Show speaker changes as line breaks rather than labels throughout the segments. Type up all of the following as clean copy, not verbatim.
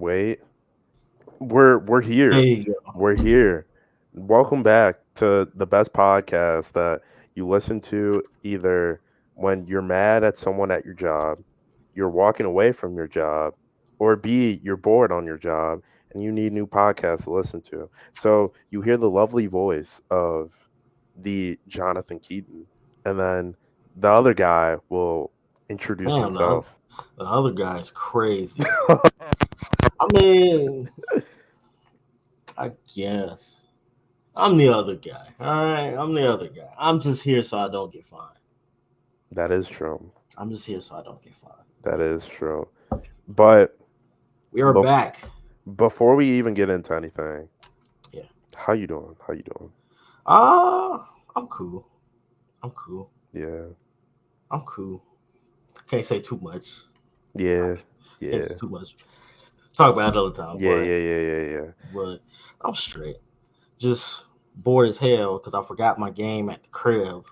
Wait, we're
There
here.
you go.
We're here. Welcome back to the best podcast that you listen to either when you're mad at someone at your job, you're walking away from your job, or B, you're bored on your job and you need new podcasts to listen to. So you hear the lovely voice of the Jonathan Keaton, and then the other guy will introduce
Damn,
himself.
the other guy's crazy. I mean, I guess. I'm the other guy. All right, I'm the other guy. I'm just here so I don't get fined.
That is true.
I'm just here so I don't get fined.
That is true. But
We are
bef-
back.
before we even get into anything,
Yeah.
how you doing? How you doing?
I'm cool. I'm cool.
Yeah.
I'm cool. Can't say too much.
Yeah.
Can't
Yeah.
say too much. Talk about it another time,
Yeah, yeah, yeah, yeah, yeah.
but I'm straight. Just bored as hell because I forgot my game at the crib.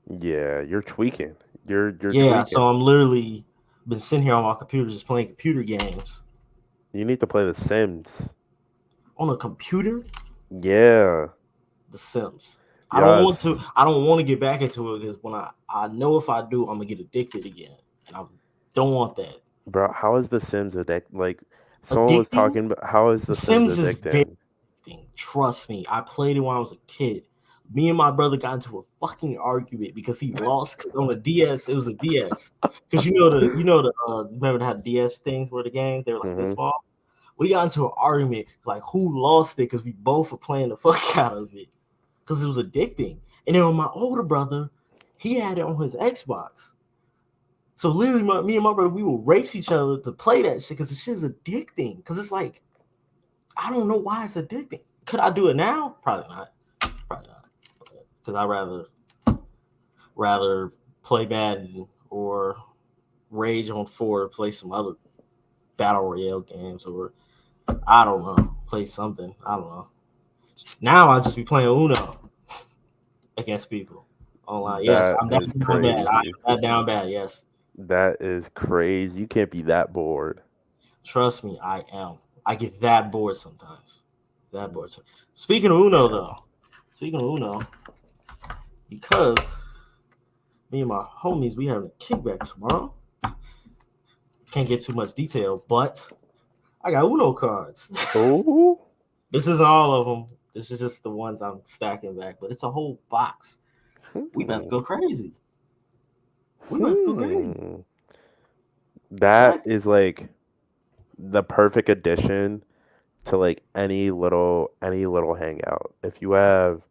Yeah, you're tweaking. You're
Yeah, so
tweaking.
I'm literally been sitting here on my computer just playing computer games
You need to play The Sims.
on a computer.
Yeah.
The Sims. I don't want
Yes.
to. I don't want to get back into it because when I know if I do, I'm gonna get addicted again, and I don't want that.
Bro, how is The Sims like someone was
Addicting.
talking about how is
The
The Sims
Sims is very
addicting?
addicting. Trust me. I played it when I was a kid. Me and my brother got into a fucking argument because he lost 'cause on a DS. It was a DS. Because you know the remember how DS things were the games? They were like this
Mhm.
small. We got into an argument like who lost it because we both were playing the fuck out of it because it was addicting. And then with my older brother, he had it on his Xbox. So literally, me and my brother, we will race each other to play that shit because the shit is addicting. Because it's like I don't know why it's addicting. Could I do it now? Probably not. Probably not. Because I rather play Madden or Rage on 4 or play some other battle royale games or I don't know, play something. I don't know. Now I just be playing Uno against people online. Yes,
That
I'm that
is
down bad. I
crazy.
am that down bad. Yes,
That is crazy. You can't be that bored.
trust me, I am. I get that bored sometimes. That bored. Speaking of Uno, though, speaking of Uno, because me and my homies, we having a kickback tomorrow. Can't get too much detail, but I got Uno cards.
Oh.
This isn't all of them. This is just the ones I'm stacking back, but it's a whole box. We about to
Hmm.
go crazy. We about to go crazy.
Hmm. That
That
is like the perfect addition to like any little hangout. If you have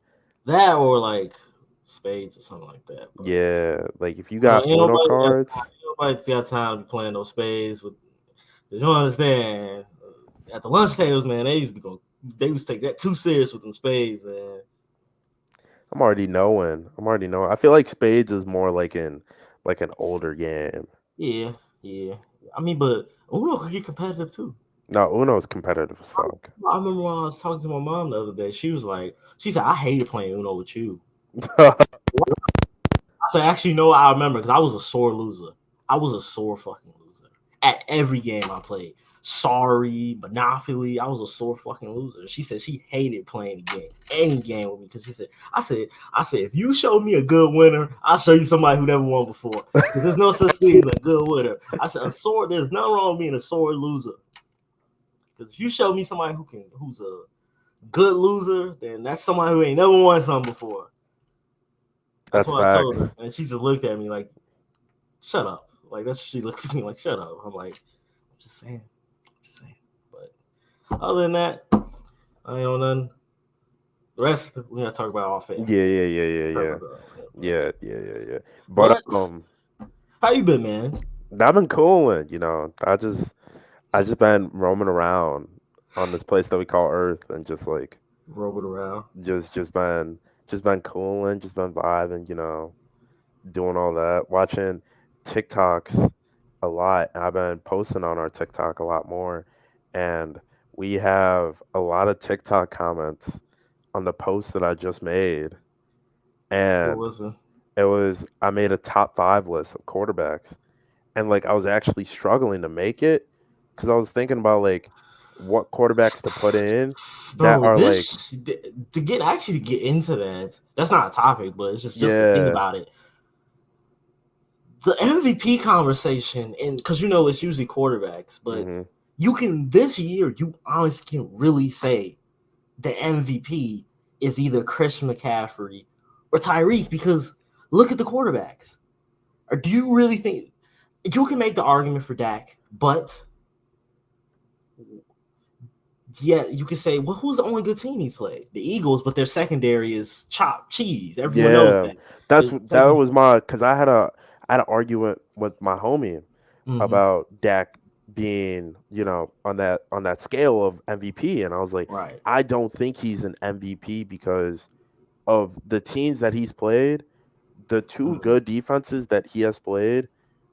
that or like spades or something like that.
yeah, like if you
But
got Uno cards,
ain't nobody got time to be playing those spades with. You don't understand. At the lunch tables, man, they used to go. They used to take that too serious with them spades, man.
I'm already knowing. I'm already knowing. I feel like spades is more like an older game.
Yeah, yeah. I mean, but Uno could get competitive too.
No, Uno is competitive as fuck.
I remember when I was talking to my mom the other day. She said, I hated playing Uno with you. I said, actually, no, I remember because I was a sore loser. I was a sore fucking loser at every game I played. Sorry, Monopoly. I was a sore fucking loser. She said she hated playing the game, any game with me, because she said, I said, if you show me a good winner, I'll show you somebody who never won before. Because there's no such thing as a good winner. I said, there's nothing wrong with being a sore loser. Because if you show me somebody who's a good loser, then that's somebody who ain't never won something before. That's
That's
what I told her,
facts.
and she just looked at me like, "Shut up!" Like that's what she looked at me like, "Shut up!" I'm like, "I'm just saying, I'm just saying." But other than that, I ain't on nothing. The rest we gotta talk about off air.
Yeah, yeah, yeah, yeah,
Talk
yeah.
about that off air,
Yeah, yeah, yeah, yeah. But
But how you been, man?
I've been cooling. I just been roaming around on this place that we call Earth and just like
Rolled around.
just been cooling, just been vibing, doing all that, watching TikToks a lot. And I've been posting on our TikTok a lot more. And we have a lot of TikTok comments on the post that I just made.
What
And
was it?
I made a top 5 list of quarterbacks. and like I was actually struggling to make it because I was thinking about like what quarterbacks to put in that
Bro,
are like,
this to get actually to get into that, that's not a topic, but it's just to think
yeah,
about it. The MVP conversation, and because it's usually quarterbacks, but
hmm
you can this year you honestly can really say the MVP is either Christian McCaffrey or Tyreek because look at the quarterbacks. Or do you really think you can make the argument for Dak, but yeah, you can say, well, who's the only good team he's played? The Eagles, but their secondary is chopped cheese. Everyone knows
yeah.
that.
That's
The
what that
second,
was my because I had an argument with my homie
mm-hmm,
about Dak being, on that scale of MVP, and I was like,
right.
I don't think he's an MVP because of the teams that he's played. The two
Mm-hmm.
good defenses that he has played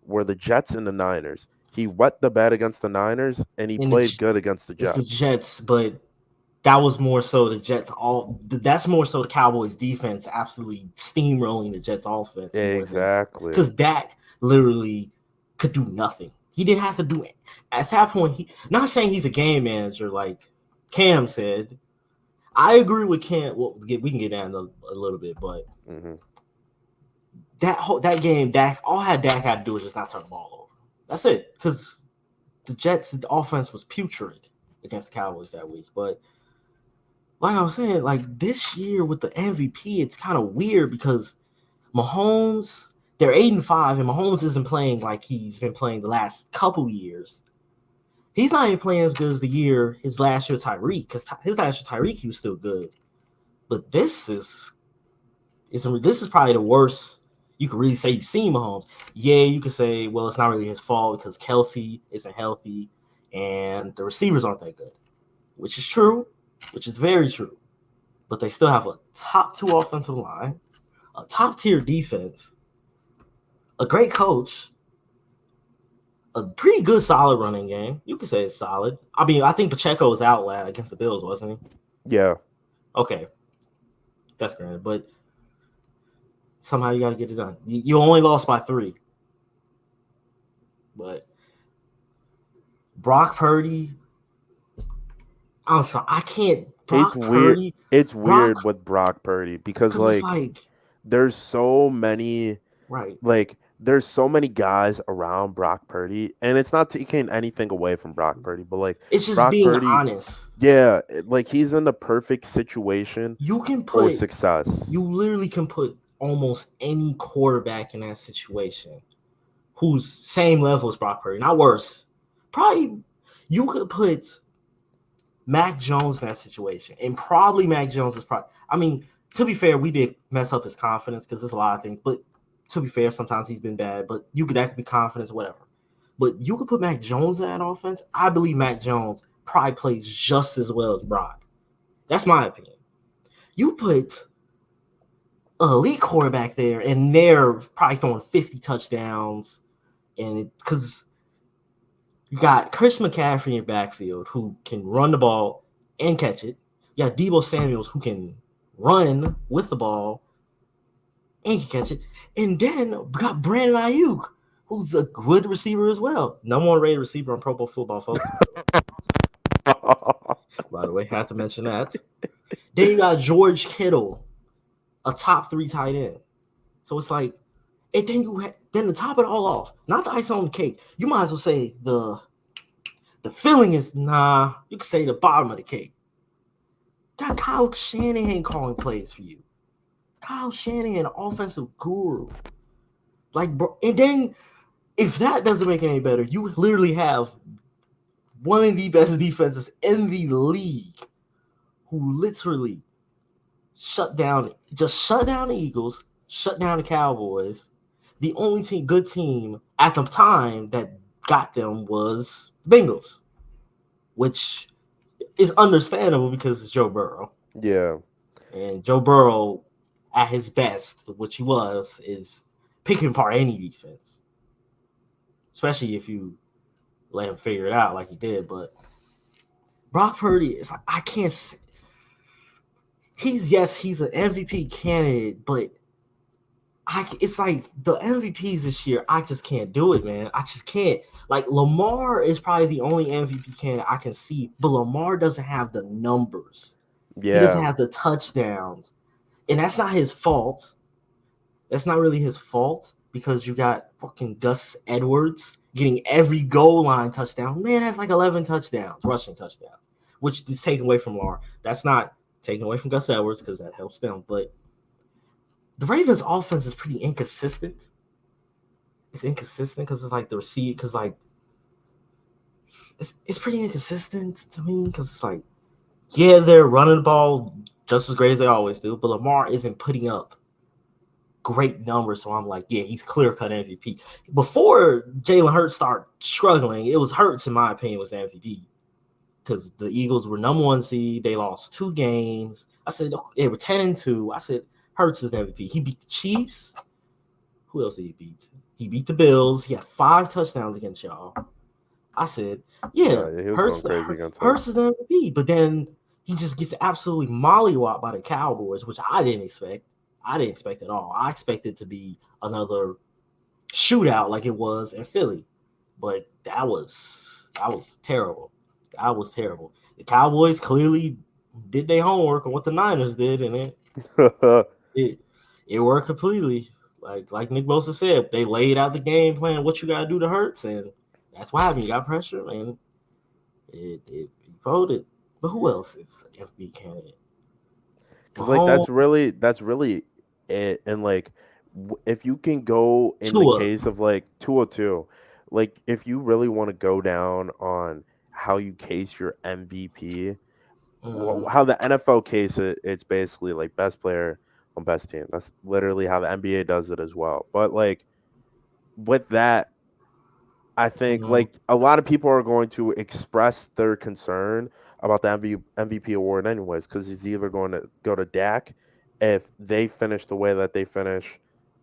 were the Jets and the Niners. He wet the bed against the Niners, and he
And
played good against the
it's the
Jets.
Jets, but that was more so the Jets. That's more so the Cowboys defense absolutely steamrolling the Jets offense more than
Exactly.
because Dak literally could do nothing. He didn't have to do it at that point. He not saying he's a game manager like Cam said. I agree with Cam. Well, we can get down a little bit, but
hmm
that game, Dak had to do was just not turn the ball over. That's it. Because the Jets' the offense was putrid against the Cowboys that week. But like I was saying, like this year with the MVP, it's kind of weird because Mahomes, they're 8-5, and Mahomes isn't playing like he's been playing the last couple years. He's not even playing as good as his last year Tyreek, because his last year Tyreek he was still good. But this is probably the worst you could really say you've seen Mahomes. Yeah, you could say, well, it's not really his fault because Kelsey isn't healthy and the receivers aren't that good, which is true, which is very true. But they still have a top 2 offensive line, a top tier defense, a great coach, a pretty good solid running game. You could say it's solid. I mean, I think Pacheco was out against the Bills, wasn't he?
Yeah.
Okay, that's granted, but somehow you got to get it done. You only lost by 3, but Brock Purdy. I'm sorry, I can't.
It's
Brock
weird.
Purdy,
It's
Brock,
weird with Brock Purdy because
because it's
like
like
there's so many
right.
there's so many guys around Brock Purdy, and it's not taking anything away from Brock Purdy, but like
It's just
Brock
being
Purdy,
honest.
yeah, like he's in the perfect situation
You can
for
put,
success.
you literally can put almost any quarterback in that situation who's same level as Brock Purdy, not worse. Probably you could put Mac Jones in that situation, and probably Mac Jones is probably. I mean, to be fair, we did mess up his confidence because there's a lot of things. But to be fair, sometimes he's been bad. But that could be confidence, whatever. But you could put Mac Jones in that offense. I believe Mac Jones probably plays just as well as Brock. That's my opinion. You put an elite quarterback there, and they're probably throwing 50 touchdowns, and because you got Chris McCaffrey in your backfield who can run the ball and catch it. You got Deebo Samuels who can run with the ball and can catch it. And then we got Brandon Ayuk, who's a good receiver as well. Number 1 rated receiver on Pro Bowl Football Focus. By the way, have to mention that. Then you got George Kittle, a top 3 tight end. So it's like, and then to top it all off, not the ice on the cake. You might as well say the feeling is you could say the bottom of the cake. Got Kyle Shanahan calling plays for you. Kyle Shanahan, offensive guru. Like, bro, and then if that doesn't make it any better, you literally have one of the best defenses in the league who literally shut down the Eagles, shut down the Cowboys. The only good team at the time that got them was Bengals, which is understandable because it's Joe Burrow.
Yeah.
And Joe Burrow, at his best, which he was, is picking apart any defense, especially if you let him figure it out like he did. But Brock Purdy is like, I can't say, he's an MVP candidate, but it's like the MVPs this year. I just can't do it, man. I just can't. Like Lamar is probably the only MVP candidate I can see, but Lamar doesn't have the numbers. He doesn't
Yeah.
have the touchdowns, and that's not his fault. That's not really his fault because you got fucking Gus Edwards getting every goal line touchdown. Man has like 11 touchdowns, rushing touchdowns, which is taken away from Lamar. That's not taken away from Gus Edwards because that helps them, but the Ravens' offense is pretty inconsistent. It's inconsistent because it's like the receive because like it's pretty inconsistent to me because it's like yeah they're running the ball just as great as they always do, but Lamar isn't putting up great numbers. So I'm like yeah he's clear cut MVP. Before Jalen Hurts started struggling, it was Hurts in my opinion was the MVP because the Eagles were number one seed. They lost 2 games. I said they were 10-2. I said Hurts is the MVP. He beat the Chiefs. Who else did he beat? He beat the Bills. He had 5 touchdowns against y'all. I said, yeah,
Yeah, he was going crazy against them.
Hurts is the MVP. But then he just gets absolutely mollywopped by the Cowboys, which I didn't expect. I didn't expect at all. I expected to be another shootout like it was in Philly. But that was terrible. That was terrible. The Cowboys clearly did their homework on what the Niners did, and it worked completely. Like Nick Bosa said, they laid out the game plan, what you gotta do to Hurts, and that's what happened. You got pressure, and it voted. But who else is FB candidate?
Because like
Mahomes,
that's really it. And like if you can go in the
Tua.
case of like 202, like if you really want to go down on how you case your MVP,
Mm-hmm.
how the NFL case it, it's basically like best player on best team. That's literally how the NBA does it as well. But like with that, I think
Mm-hmm.
like a lot of people are going to express their concern about the MVP award anyways because he's either going to go to Dak if they finish the way that they finish,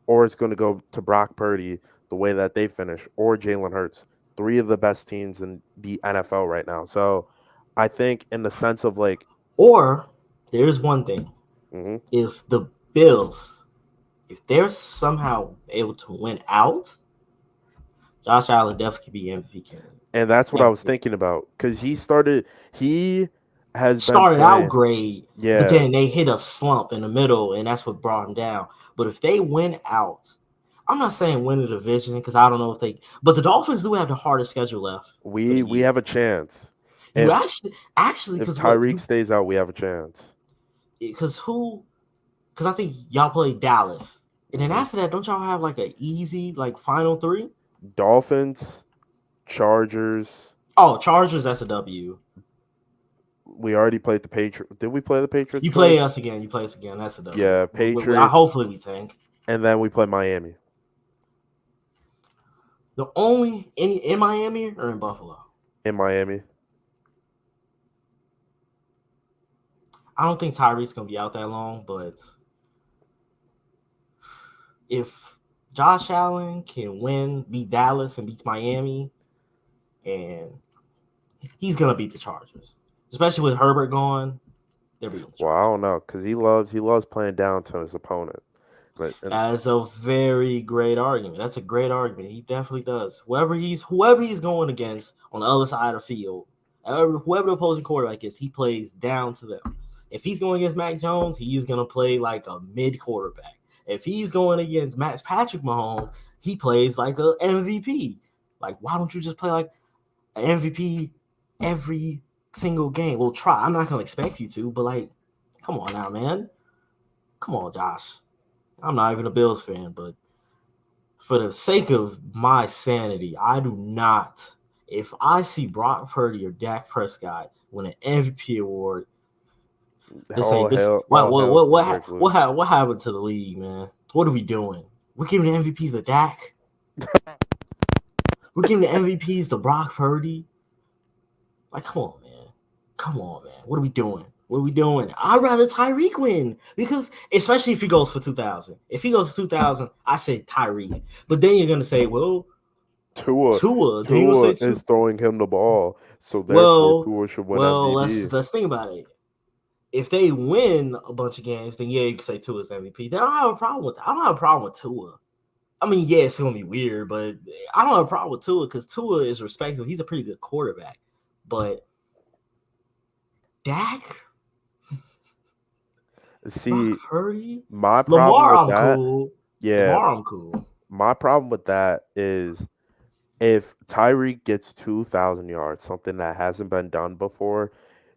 or it's going to go to Brock Purdy the way that they finish, or Jalen Hurts, 3 of the best teams in the NFL right now. So I think in the sense of like,
Or there's one thing:
mhm,
if the Bills, if they're somehow able to win out, Josh Allen definitely could be MVP candidate.
and that's what I was
Definitely.
thinking about because he has been
Started out
playing,
great, but
yeah.
then they hit a slump in the middle, and that's what brought them down. But if they win out, I'm not saying win the division because I don't know if they. But the Dolphins do have the hardest schedule left for the
We
year.
have a chance.
You
If
actually
if
because what
Tyreek
you
stays out, we have a chance.
because who because I think y'all play Dallas, and then
Hmm.
after that, don't y'all have like an easy like final 3?
Dolphins, Chargers.
Oh, Chargers, that's a W.
We already played the Patriots. Did we play the Patriots
You play
twice?
us again. You play us again. That's a W.
Yeah,
I
Patriots,
hopefully we tank.
and then we play Miami
The only in Miami or in Buffalo.
in Miami.
I don't think Tyreek's gonna be out that long, but if Josh Allen can win, beat Dallas and beats Miami, and he's gonna beat the Chargers, especially with Herbert gone. They're beating the
Well, I
Chargers.
don't know because he loves playing down to his opponent. But and
That is a very great argument. That's a great argument. He definitely does. Whoever he's going against on the other side of the field, whoever the opposing quarterback is, he plays down to them. If he's going against Mac Jones, he's gonna play like a mid quarterback. If he's going against Patrick Mahomes, he plays like a MVP. Like, why don't you just play like an MVP every single game? Well, try. I'm not gonna expect you to, but like, come on now, man. Come on, Josh. I'm not even a Bills fan, but for the sake of my sanity, I do not. If I see Brock Purdy or Dak Prescott win an MVP award, this ain't this.
all hell Cedric lose.
What happened to the league, man? What are we doing? We're giving the MVPs to Dak. We're giving the MVPs to Brock Purdy. Like, come on, man. Come on, man. What are we doing? What are we doing? I'd rather Tyreek win because, especially if he goes for 2,000. If he goes for 2,000, I say Tyreek. But then you're gonna say, well,
Tua
Tua. Then you gonna say
Tua
Tua.
is throwing him the ball, so therefore
Well,
Tua should win
well.
MVP.
Let's think about it. if they win a bunch of games, then yeah, you can say Tua's MVP. Then I don't have a problem with that. I don't have a problem with Tua. I mean, yeah, it's gonna be weird, but I don't have a problem with Tua because Tua is respectable. He's a pretty good quarterback. But Dak, Brock
See,
Purdy,
my problem
Lamar,
with
I'm
that,
cool.
yeah,
Lamar, I'm cool.
my problem with that is if Tyreek gets 2,000 yards, something that hasn't been done before,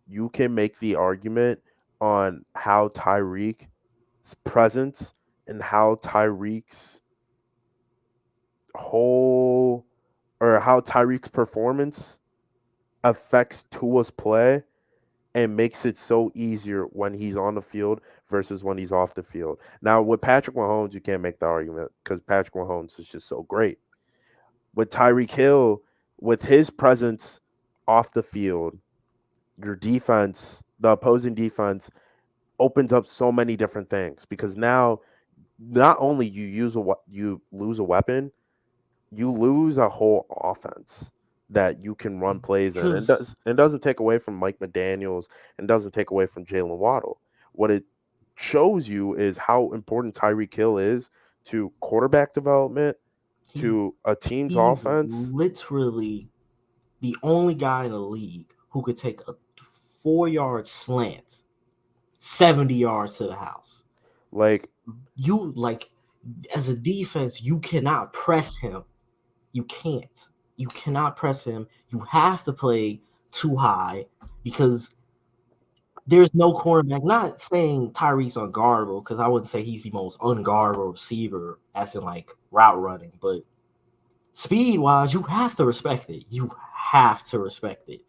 you can make the argument on how Tyreek's presence and how Tyreek's whole or how Tyreek's performance affects Tua's play and makes it so easier when he's on the field versus when he's off the field. Now, with Patrick Mahomes, you can't make the argument because Patrick Mahomes is just so great. With Tyreek Hill, with his presence off the field, your defense, the opposing defense, opens up so many different things because now not only you lose a weapon, you lose a whole offense that you can run plays in. And
Because
doesn't take away from Mike McDaniels and doesn't take away from Jalen Waddle. What it shows you is how important Tyreek Hill is to quarterback development,
he
to a team's
he's
offense.
literally the only guy in the league who could take a 4-yard slant 70 yards to the house.
Like,
You like as a defense, you cannot press him. You can't. You cannot press him. You have to play too high because there's no cornerback. Not saying Tyreek's unguardable because I wouldn't say he's the most unguardable receiver, as in like route running, but speed wise, you have to respect it. You have to respect it.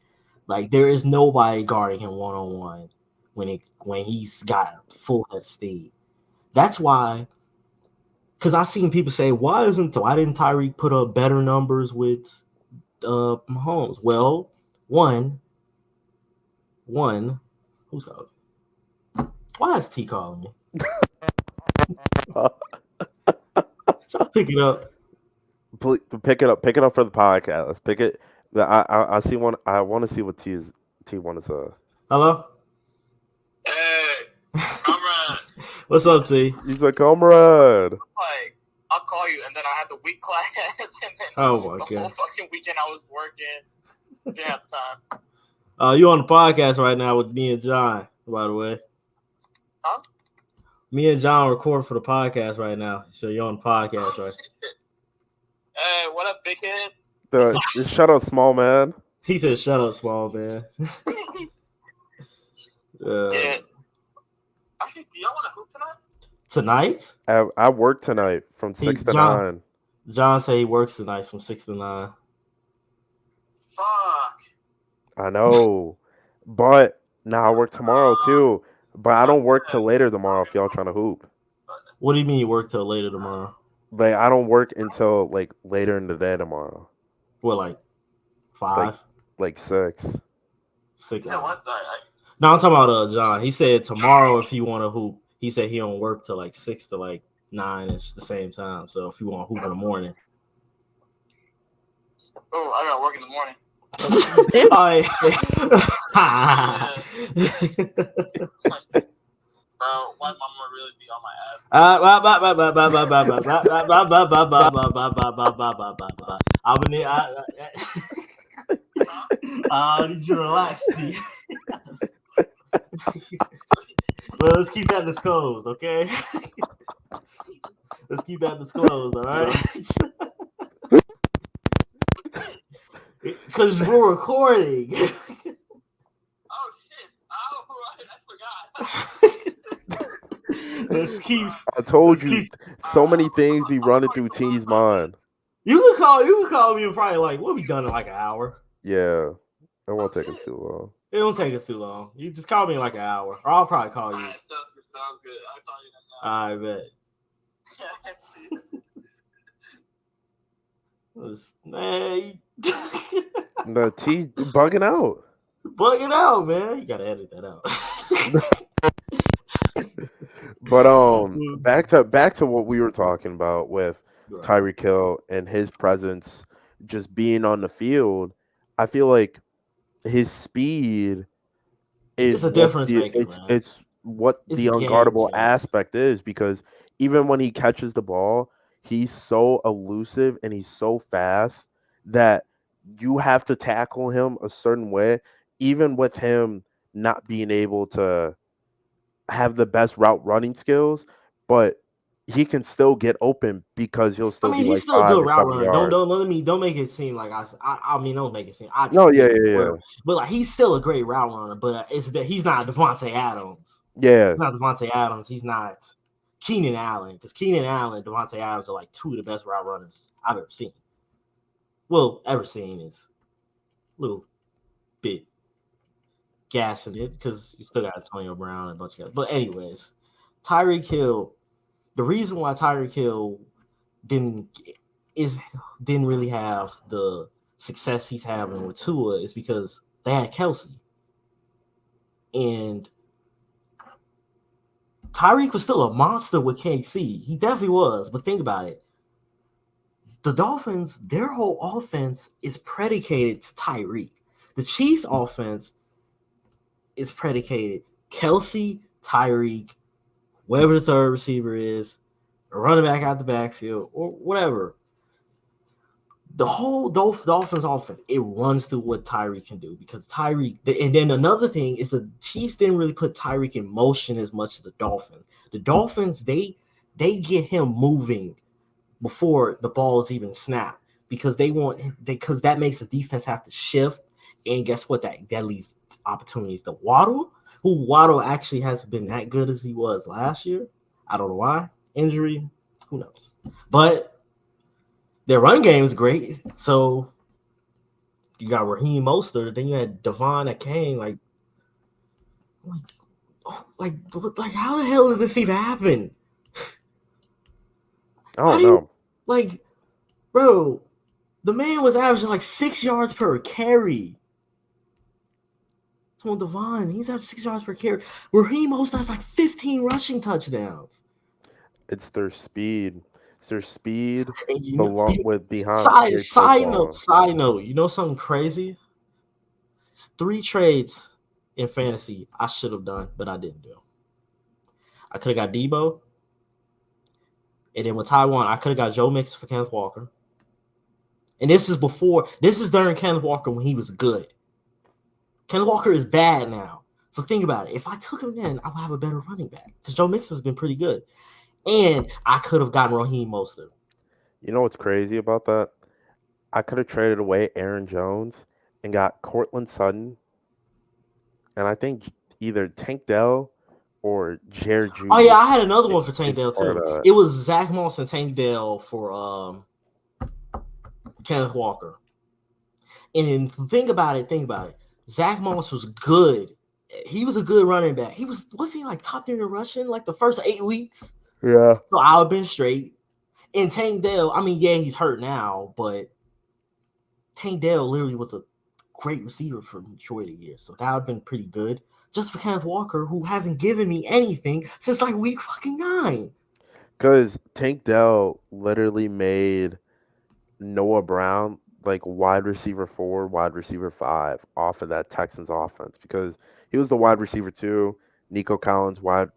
Like there is nobody guarding him 1-on-1 when he's got full head speed. That's why, because I've seen people say, why didn't Tyreek put up better numbers with Mahomes? Well, one, who's calling? Why is T calling me? So I'll pick it up.
please, pick it up for the podcast. Pick it. I see one. I want to see what T want to say.
Hello.
Hey, comrade.
What's up, T?
He's a comrade.
Like, I'll call you, and then I had the week class, and then
Oh my
the
god.
whole fucking weekend I was working. Didn't have time.
You on the podcast right now with me and John, by the way.
Huh?
Me and John record for the podcast right now. So you're on the podcast,
Oh,
right?
shit. Hey, what up, big head?
Shut up, small man.
He said, shut up, small man.
Yeah. Actually, do y'all want to hoop tonight?
Tonight?
I work tonight from 6 to
John-
9.
John said he works tonight from 6 to 9.
Fuck.
I know. But now I work tomorrow too. But I don't work till later tomorrow if y'all trying to hoop.
What do you mean you work till later tomorrow?
Like I don't work until like later in the day tomorrow.
What, like 5?
Like 6.
6
Yeah,
hours?
what?
No, I'm talking about John. He said tomorrow if you want to hoop, he said he don't work till like 6 to like 9 at the same time. So if you want to hoop in the morning.
Oh, I gotta work in the morning. Bro, why mama really be on my ass?
I need you to relax, Steve. Well, let's keep that disclosed, okay? Let's keep that disclosed, all right? Because we're recording.
Oh shit! Oh, right, I forgot.
Let's keep.
I told
Let's
you
keep-
so many things be running through T's mind.
You can call me and probably like we'll be done in like an hour.
Yeah. It won't take us too long.
It don't take us too long. You just call me in like an hour, or I'll probably call you.
Alright, sounds good. I'll call you then.
I bet. Hey,
The T bugging out.
bug it out, man. You gotta edit that out.
But back to what we were talking about with
Right.
Tyreek Hill and his presence just being on the field. I feel like his speed is
It's a
what's
difference
the
maker, man.
it's what
It's
the
a game
unguardable
changer.
aspect is because even when he catches the ball, he's so elusive and he's so fast that you have to tackle him a certain way, even with him not being able to have the best route running skills, but he can still get open because he'll
I
still
mean,
be
he's
like
still a
five
good
or
route
7
runner.
yards.
Don't make it seem like I mean, don't make it seem I
No, yeah,
think
yeah, yeah.
whatever. But like he's still a great route runner. But it's that he's not Devontae Adams.
Yeah.
He's not Devontae Adams. He's not Keenan Allen. Because Keenan Allen, Devontae Adams are like two of the best route runners I've ever seen. Well, ever seen is a little bit gassing it because you still got Antonio Brown and a bunch of guys. But anyways, Tyreek Hill. The reason why Tyreek Hill didn't didn't really have the success he's having with Tua is because they had Kelsey. And Tyreek was still a monster with KC. He definitely was. But think about it. The Dolphins, their whole offense is predicated to Tyreek. The Chiefs' offense is predicated Kelsey, Tyreek, whoever the third receiver is, a running back out the backfield, or whatever. The whole Dolphins offense, it runs through what Tyreek can do because Tyreek. And then another thing is the Chiefs didn't really put Tyreek in motion as much as the Dolphins. The Dolphins, they get him moving before the ball is even snapped because because that makes the defense have to shift. And guess what? That leaves opportunities to Waddle, who Waddle actually hasn't been that good as he was last year. I don't know why. Injury, who knows? But their run game is great. So you got Raheem Mostert, then you had Devon Akane. Like, how the hell did this even happen?
I
How
don't
do you
know.
like, bro? The man was averaging like 6 yards per carry. On Devon, he's averaging 6 yards per carry. Raheem Mostert has like 15 rushing touchdowns.
It's their speed. It's their speed
And
behind
side
great play
side note,
calling.
side note. You know something crazy? 3 trades in fantasy I should have done, but I didn't do. I could have got Debo, and then with Taiwan, I could have got Joe Mixon for Kenneth Walker. And this is during Kenneth Walker when he was good. Kenneth Walker is bad now. So think about it. If I took him then, I would have a better running back because Joe Mixon's been pretty good. And I could have gotten Raheem Mostert.
You know what's crazy about that? I could have traded away Aaron Jones and got Cortland Sutton, and I think either Tank Dell or Jared
Oh yeah,
Judy
I had another one for Tank
is
Dell
part
too.
of that.
It was Zach Moss and Tank Dell for Kenneth Walker. And think about it. Zach Moss was good. He was a good running back. Was he like top 10 in rushing like the first 8 weeks?
Yeah.
So I would have been straight. And Tank Dell, I mean, yeah, he's hurt now, but Tank Dell literally was a great receiver for the majority of the year. So that would have been pretty good. Just for Kenneth Walker, who hasn't given me anything since like week fucking 9.
Because Tank Dell literally made Noah Brown like wide receiver 4, wide receiver 5 off of that Texans offense because he was the wide receiver 2, Nico Collins wide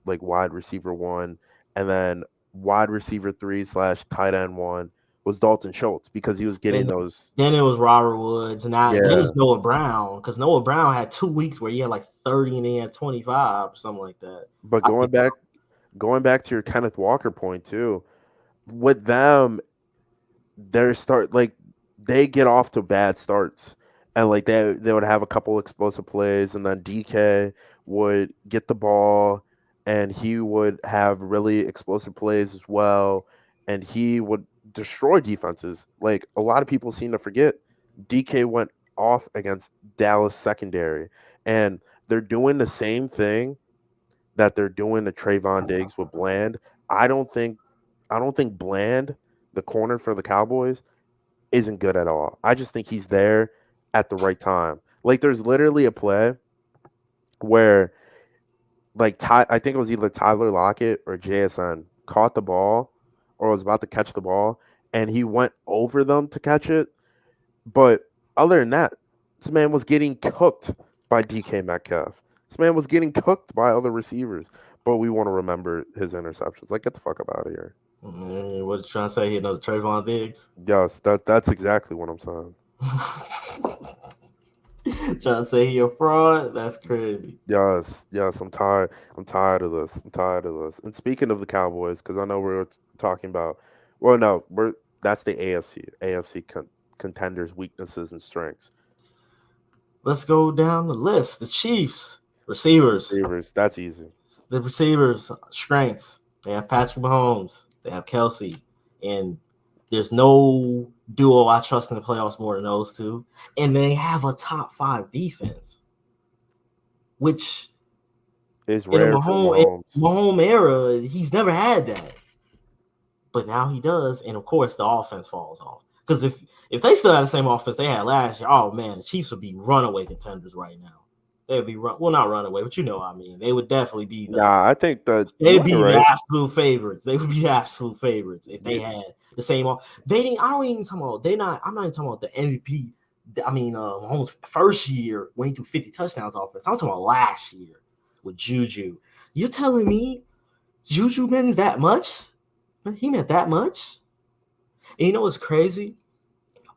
receiver 1, and then wide receiver 3 slash tight end 1 was Dalton Schultz because he was getting
Then,
those.
then it was Robert Woods, and then
Yeah.
it's Noah Brown because Noah Brown had 2 weeks where he had like 30 and he had 25 or something like that.
But going back to your Kenneth Walker point too, with them, they get off to bad starts, and like they would have a couple explosive plays, and then DK would get the ball, and he would have really explosive plays as well, and he would destroy defenses. Like a lot of people seem to forget, DK went off against Dallas secondary, and they're doing the same thing that they're doing to Trayvon Diggs with Bland. I don't think I don't think Bland, the corner for the Cowboys, isn't good at all. I just think he's there at the right time. Like there's literally a play where I think it was either Tyler Lockett or JSN caught the ball or was about to catch the ball and he went over them to catch it. But other than that, this man was getting cooked by DK Metcalf. This man was getting cooked by other receivers, but we want to remember his interceptions. Like, get the fuck up out of here.
What you trying to say? He another Trayvon Diggs?
Yes, that's exactly what I'm saying.
Trying to say he a fraud? That's crazy.
Yes, yes, I'm tired. I'm tired of this. I'm tired of this. And speaking of the Cowboys, because I know we're talking about, well, no, we're that's the AFC contenders' weaknesses and strengths.
Let's go down the list. The Chiefs receivers.
Receivers, that's easy.
The receivers strengths. They have Patrick Mahomes. They have Kelsey, and there's no duo I trust in the playoffs more than those two. And they have a top 5 defense, which
It's
in the
rare for Mahomes.
Mahomes era, he's never had that. But now he does, and of course the offense falls off. Because if they still had the same offense they had last year, oh man, the Chiefs would be runaway contenders right now. They would be not runaway, but you know what I mean. They would definitely be
I think that
they'd be
right.
the absolute favorites. They would be absolute favorites if they had the same. They didn't. I don't even talking about. I'm not even talking about the MVP. I mean, Mahomes' first year when he threw 50 touchdowns offense. I'm talking about last year with Juju. You're telling me Juju means that much? He meant that much? And you know what's crazy?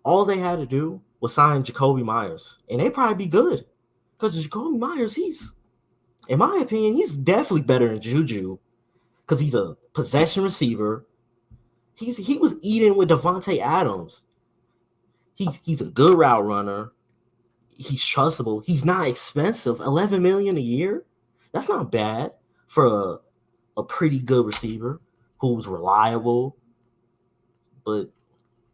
All they had to do was sign Jacoby Myers, and they'd probably be good. Because Jacoby Myers, in my opinion, he's definitely better than Juju because he's a possession receiver. He was eating with Devontae Adams. He's a good route runner. He's trustable. He's not expensive. $11 million a year. That's not bad for a pretty good receiver who's reliable. But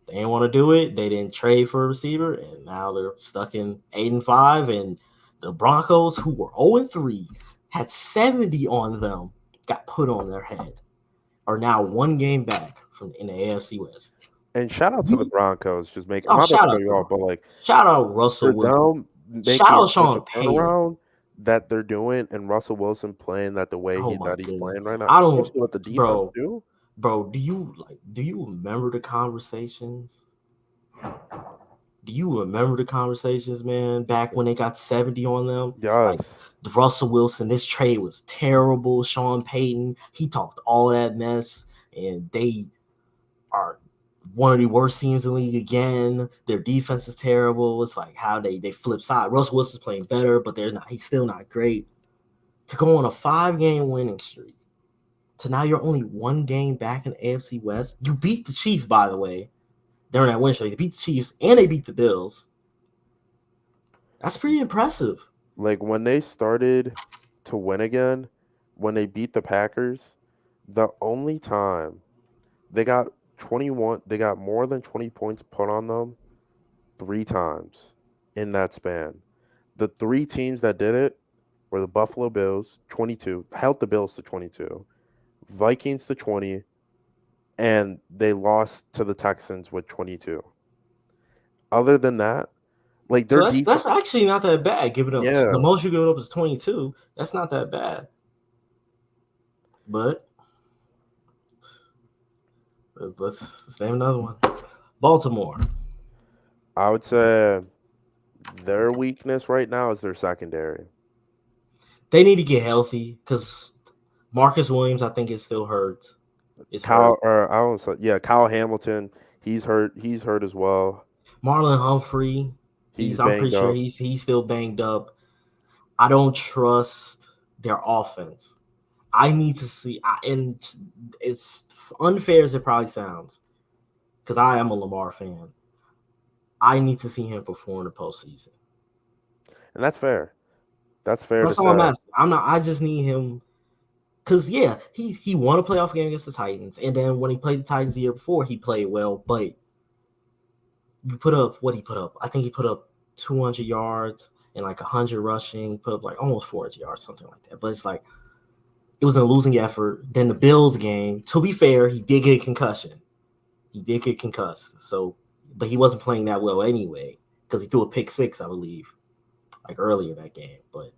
they didn't want to do it. They didn't trade for a receiver, and now they're stuck in 8-5. And the Broncos, who were 0-3, had 70 on them, got put on their head, are now one game back in the AFC West.
And shout out to the Broncos, just making
shout out Russell Wilson. Shout out Sean Payton.
That they're doing, and Russell Wilson playing that the way he's playing right now.
I don't
especially with the defense too.
Bro, do you remember the conversations? Do you remember the conversations, man, back when they got 70 on them?
Yes.
Like, Russell Wilson, this trade was terrible. Sean Payton, he talked all that mess, and they are one of the worst teams in the league again. Their defense is terrible. It's like how they flip side. Russell Wilson's playing better, but he's still not great. To go on a 5-game winning streak, so now you're only one game back in the AFC West. You beat the Chiefs, by the way. During that win streak, they beat the Chiefs and they beat the Bills. That's pretty impressive.
Like when they started to win again, when they beat the Packers, the only time they got 21, they got more than 20 points put on them 3 times in that span. The 3 teams that did it were the Buffalo Bills, 22, held the Bills to 22. Vikings to 20, and they lost to the Texans with 22. Other than that, like
that's actually not that bad. Give it up.
Yeah.
The most you give it up is 22. That's not that bad. But let's name another one. Baltimore.
I would say their weakness right now is their secondary.
They need to get healthy because Marcus Williams, I think, is still hurt.
Kyle Hamilton, he's hurt. He's hurt as well.
Marlon Humphrey, I'm pretty sure he's still banged up. I don't trust their offense. I need to see, and it's unfair as it probably sounds, because I am a Lamar fan. I need to see him perform in the postseason,
and that's fair. That's fair.
That's all I'm asking. I just need him. Because, yeah, he won a playoff game against the Titans. And then when he played the Titans the year before, he played well. But you put up what he put up. I think he put up 200 yards and like 100 rushing. Put up like almost 400 yards, something like that. But it's like it was a losing effort. Then the Bills game, to be fair, he did get a concussion. He did get concussed. So, but he wasn't playing that well anyway because he threw a pick 6, I believe, like earlier that game. But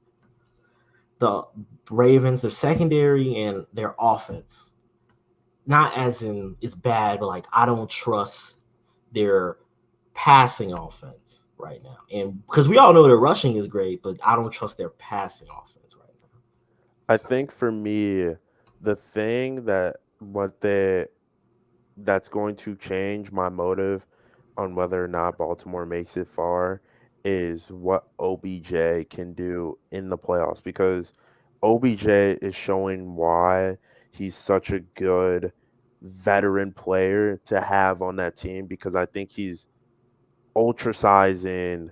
the Ravens, their secondary and their offense, not as in it's bad, but like I don't trust their passing offense right now. And because we all know their rushing is great, but I don't trust their passing offense
I think for me, the thing that what they that's going to change my motive on whether or not Baltimore makes it far is what OBJ can do in the playoffs because OBJ is showing why he's such a good veteran player to have on that team because I think he's ultrasizing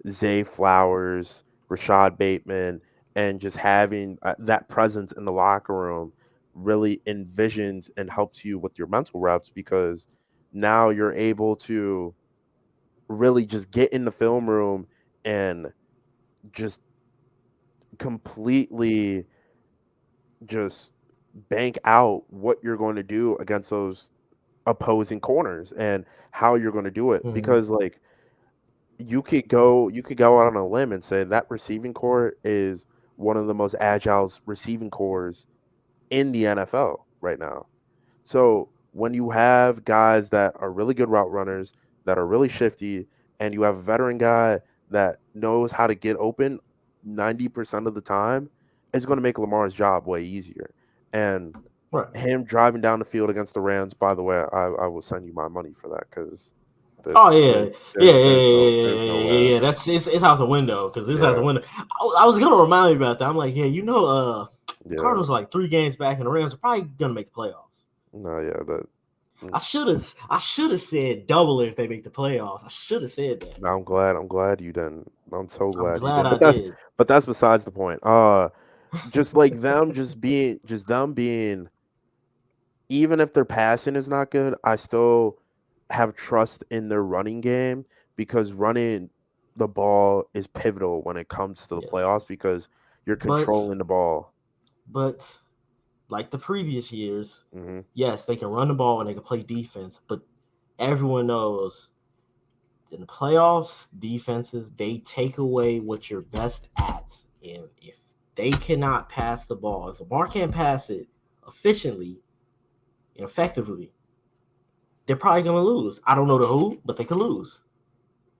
Zay Flowers, Rashad Bateman, and just having that presence in the locker room really envisions and helps you with your mental reps because now you're able to really just get in the film room and just completely just bank out what you're going to do against those opposing corners and how you're going to do it
Mhm.
because like you could go out on a limb and say that receiving core is one of the most agile receiving cores in the NFL right now. So when you have guys that are really good route runners, that are really shifty, and you have a veteran guy that knows how to get open 90% of the time, it's going to make Lamar's job way easier. And
Right.
him driving down the field against the Rams, by the way, I will send you my money for that because the,
Oh
there,
yeah, yeah,
there's
yeah,
there's
yeah,
no
yeah,
there's no
yeah,
way.
yeah. That's it's out the window because it's out the
Yeah,
window. I was gonna remind you about that. I'm like, yeah,
yeah.
Cardinals are like 3 games back, and the Rams are probably gonna make the playoffs.
No, yeah, that mm,
I should have said double it if they make the playoffs. I should have said that.
no, I'm glad you didn't. I'm so
I'm
glad you
glad
didn't.
I
But that's
did.
but that's besides the point. Just like them just them being even if their passing is not good, I still have trust in their running game because running the ball is pivotal when it comes to the
Yes,
playoffs because you're
but
controlling the ball.
but like the previous years,
Hmm.
yes, they can run the ball and they can play defense, but everyone knows in the playoffs, defenses they take away what you're best at, and if they cannot pass the ball, if Lamar can't pass it efficiently and effectively, they're probably gonna lose. I don't know the who, but they could lose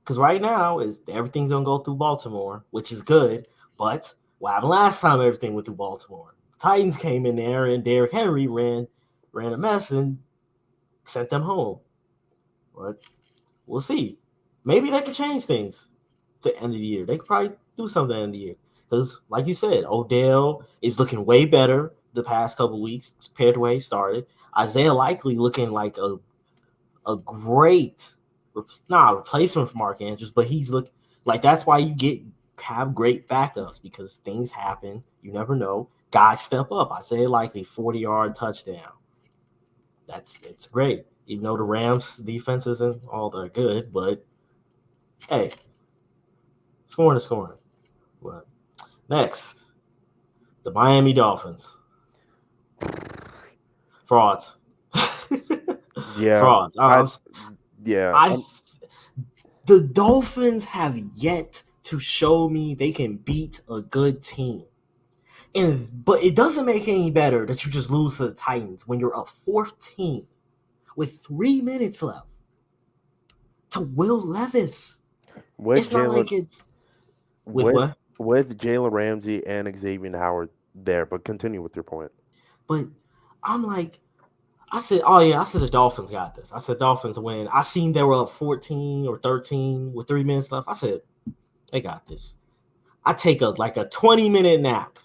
because right now is everything's gonna go through Baltimore, which is good. But what happened last time? Everything went through Baltimore. The Titans came in there and Derrick Henry ran a mess and sent them home. But we'll see. Maybe they could change things at the end of the year. They could probably do something at the end of the year. Because, like you said, Odell is looking way better the past couple weeks compared to where he started. Isaiah Likely looking like a great not a replacement for Mark Andrews, but he's look like that's why you have great backups because things happen. You never know. Guys step up. Isaiah Likely 40-yard touchdown. It's great. Even though the Rams defense isn't all that good, but hey, scoring is scoring. But next, the Miami Dolphins. Frauds.
Yeah,
Frauds.
I yeah.
I the Dolphins have yet to show me they can beat a good team. But it doesn't make it any better that you just lose to the Titans when you're up 14 with 3 minutes left to Will Levis.
With
It's not
Jalen
like it's with
with
what?
with Jalen Ramsey and Xavier Howard there, but continue with your point.
But I'm like, I said, oh yeah, I said the Dolphins got this. I said Dolphins win. I seen they were up 14 or 13 with 3 minutes left. I said, they got this. I take a 20-minute nap.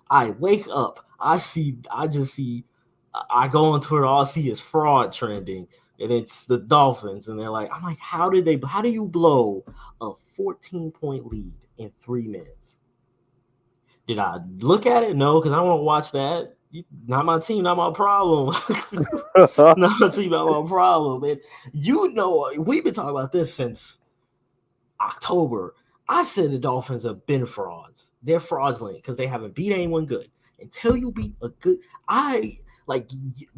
I wake up. I just see I go on Twitter, all I see is fraud trending. And it's the Dolphins. And they're like, I'm like, how do you blow a 14-point lead in 3 minutes? Did I look at it? No, because I won't watch that. Not my team, not my problem. Not my team, not my problem. And we've been talking about this since October. I said the Dolphins have been frauds. They're fraudulent because they haven't beat anyone good. Until you beat a good,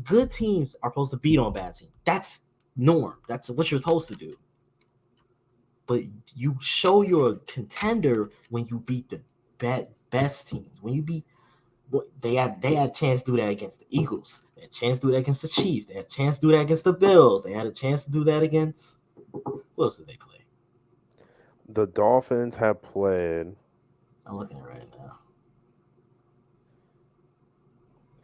good teams are supposed to beat on bad teams. That's norm. That's what you're supposed to do. But you show you're a contender when you beat the best teams. When you beat, they had a chance to do that against the Eagles. They had a chance to do that against the Chiefs. They had a chance to do that against the Bills. They had a chance to do that against who else did they play?
The Dolphins have played
I'm looking at it right now.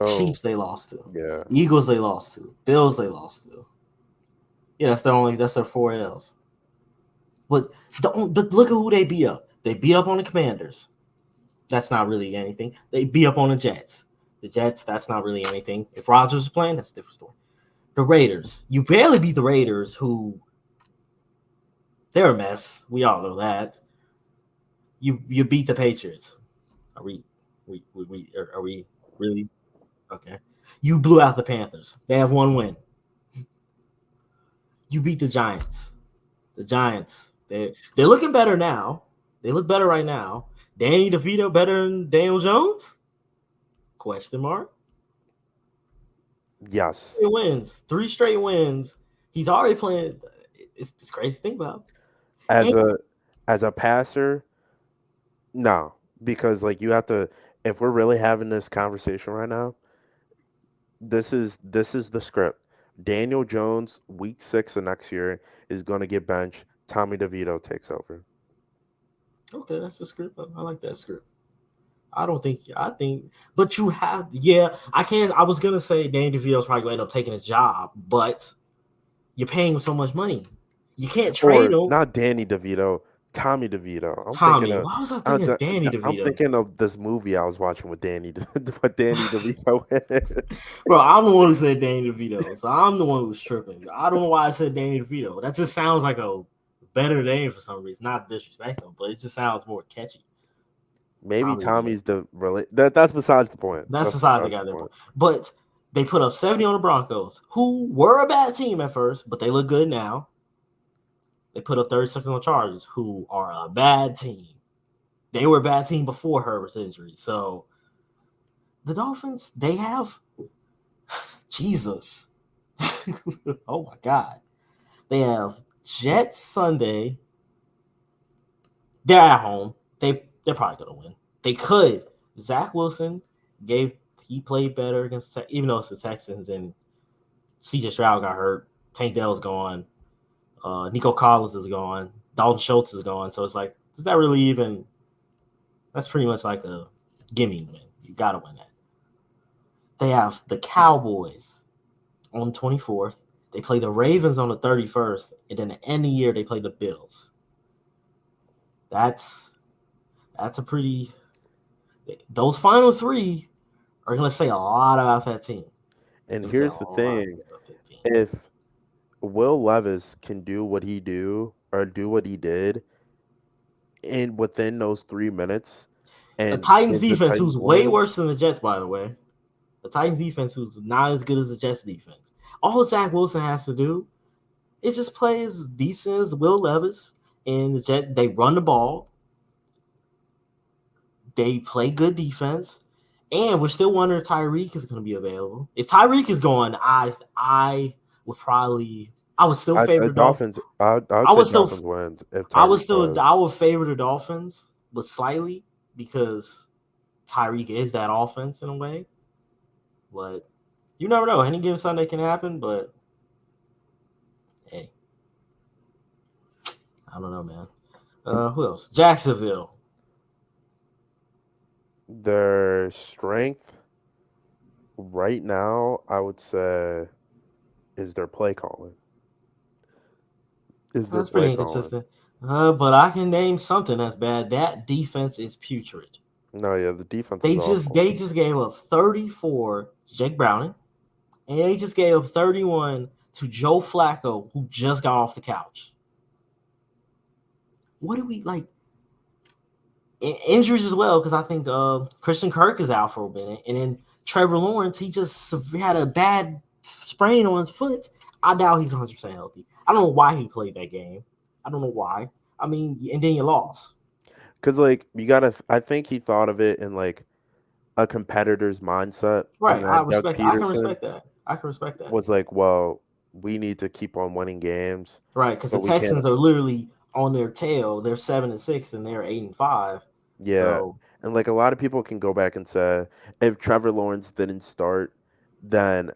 Oh,
Chiefs they lost to.
yeah.
Eagles they lost to. Bills they lost to. Yeah, that's their 4 L's. But look at who they beat up. They beat up on the Commanders. That's not really anything. They beat up on the Jets. The Jets, that's not really anything. If Rodgers is playing, that's a different story. The Raiders. You barely beat the Raiders, who they're a mess. We all know that. You beat the Patriots. Are are we really okay? You blew out the Panthers. They have one win. You beat the Giants. The Giants. They're looking better now. They look better right now. Danny DeVito better than Daniel Jones? Question mark.
Yes.
Wins. 3 straight wins. He's already playing. It's crazy to think about.
As
And
a passer, no, because like you have to. If we're really having this conversation right now, this is the script. Daniel Jones, week 6 of next year, is going to get benched. Tommy DeVito takes over.
okay, that's the script. I like that script. I don't think I think, but you have yeah. I can't. I was gonna say Danny DeVito's probably gonna end up taking a job, but you're paying him so much money, you can't trade
Or
him.
not Danny DeVito, Tommy DeVito.
Tommy, why was I thinking Danny
I'm
DeVito?
thinking of this movie I was watching with with Danny DeVito in it.
Bro, I'm the one who said Danny DeVito, so I'm the one who was tripping. I don't know why I said Danny DeVito. That just sounds like a better name for some reason. Not disrespect him, but it just sounds more catchy.
Maybe
Tommy DeVito.
Tommy's the really that's besides the point.
That's
That's
besides the
besides the
goddamn
point.
point. But they put up 70 on the Broncos, who were a bad team at first, but they look good now. They put up 36 on the Chargers, who are a bad team. They were a bad team before Herbert's injury. So the Dolphins, they have Jesus. Oh my God. They have Jets Sunday. They're at home. They're probably gonna win. They could. Zach Wilson he played better against even though it's the Texans and CJ Stroud got hurt. Tank Dell's gone. Nico Collins is gone. Dalton Schultz is gone. So it's like, is that really even? That's pretty much like a gimme win. You gotta win that. They have the Cowboys on the 24th. They play the Ravens on the 31st, and then at the end of the year they play the Bills. That's a pretty. Those final 3 are gonna say a lot about that team.
And
Gonna say a
here's the
lot
thing:
about that team.
if Will Levis can do what he did in within those 3 minutes,
The
and
Titans
give the
defense,
Titans
who's way
win,
worse than the Jets, by the way. The Titans defense, who's not as good as the Jets defense. All Zach Wilson has to do is just play as decent as Will Levis, and the Jet. They run the ball. They play good defense, and we're still wondering if Tyreek is going to be available. If Tyreek is going, I would probably. I would still favor the Dolphins.
Dolphins. I would
I
say
would still.
Dolphins wins if
I would
Tyreek
still.
plays.
I would favor the Dolphins, but slightly because Tyreek is that offense in a way. But you never know. Any given Sunday can happen, but hey, I don't know, man. Who else? Jacksonville.
Their strength right now, I would say, is their play calling. Is their
That's pretty
play calling.
inconsistent. But I can name something that's bad. That defense is putrid.
No, yeah, the defense is awful.
They just gave up 34 to Jake Browning, and they just gave up 31 to Joe Flacco, who just got off the couch. What do we like? Injuries as well, because I think Christian Kirk is out for a minute, and then Trevor Lawrence, he just had a bad sprain on his foot. I doubt he's 100% healthy. I don't know why he played that game. I don't know why. I mean, and then you lost.
Because like you gotta, I think he thought of it in like a competitor's mindset,
Right.
and
I
then Doug
respect that. I can
Peterson
respect that. I can respect that.
was like, "Well, we need to keep on winning games,
Right, because the
but we can't."
Texans are literally on their tail. They're 7-6 and they're 8-5.
Yeah,
So
and like a lot of people can go back and say, if Trevor Lawrence didn't start, then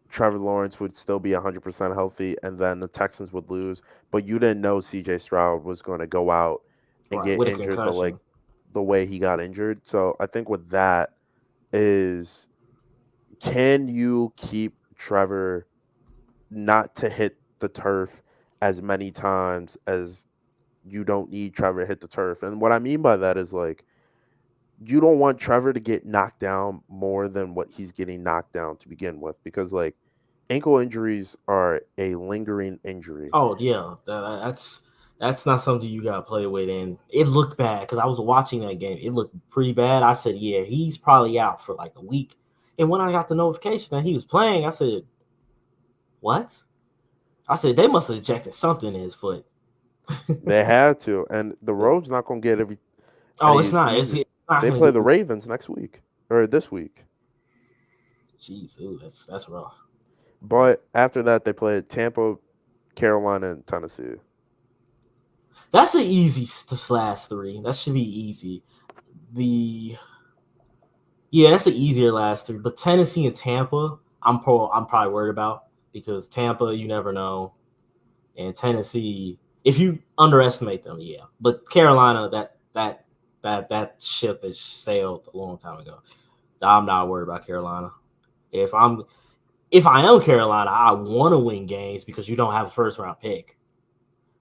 Trevor Lawrence would still be 100% healthy, and then the Texans would lose. But you didn't know C.J. Stroud was going to go out and
right,
get
with a
injured
concussion.
the way he got injured. So I think with that is can you keep Trevor not to hit the turf as many times as you don't need Trevor to hit the turf? And what I mean by that is like you don't want Trevor to get knocked down more than what he's getting knocked down to begin with, because like ankle injuries are a lingering injury.
Oh yeah, that's not something you gotta play with. And it looked bad because I was watching that game. It looked pretty bad. I said, yeah, he's probably out for like a week. And when I got the notification that he was playing, I said, what? I said they must have ejected something in his foot.
They had to, and the road's not going to get
Oh, it's
any
not.
easy.
It's not
They
gonna
play
get.
the Ravens next week or this week,
Jeez, ooh, that's rough.
but after that they play Tampa, Carolina, and Tennessee.
That's an easy last three. That should be easy. The that's an easier last three. But Tennessee and Tampa, I'm probably worried about because Tampa, you never know, and Tennessee, if you underestimate them, yeah. But Carolina, that ship has sailed a long time ago. I'm not worried about Carolina. If I am Carolina, I want to win games because you don't have a first round pick.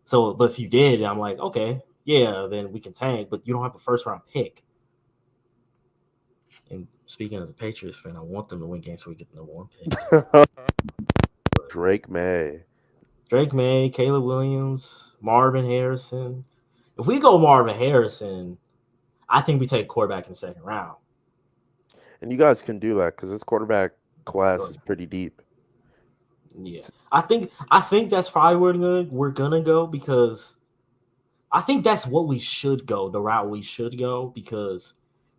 So, but if you did, I'm like, okay, yeah, then we can tank. But you don't have a first round pick. And speaking as a Patriots fan, I want them to win games so we get the number one pick.
Drake May.
Drake May, Caleb Williams, Marvin Harrison. If we go Marvin Harrison, I think we take quarterback in the second round.
And you guys can do that because this quarterback class is pretty deep.
Yeah, I think that's probably where we're gonna go because I think that's what we should go, the route we should go, because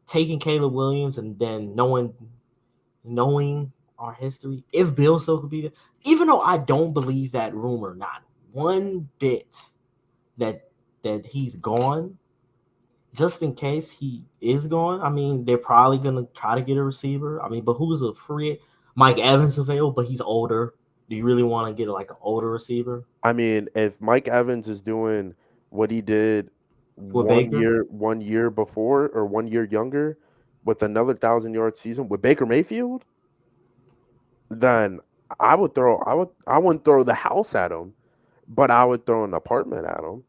taking Caleb Williams and then knowing our history, if Bill still could be there, even though I don't believe that rumor, not one bit that he's gone, just in case he is gone, I mean, they're probably gonna try to get a receiver. I mean, but who's a free? Mike Evans available, but he's older. Do you really want to get like an older receiver
I mean, if Mike Evans is doing what he did
with Baker?
1 year before or 1 year younger with another 1,000-yard season with Baker Mayfield, then I wouldn't throw the house at him, but I would throw an apartment at him.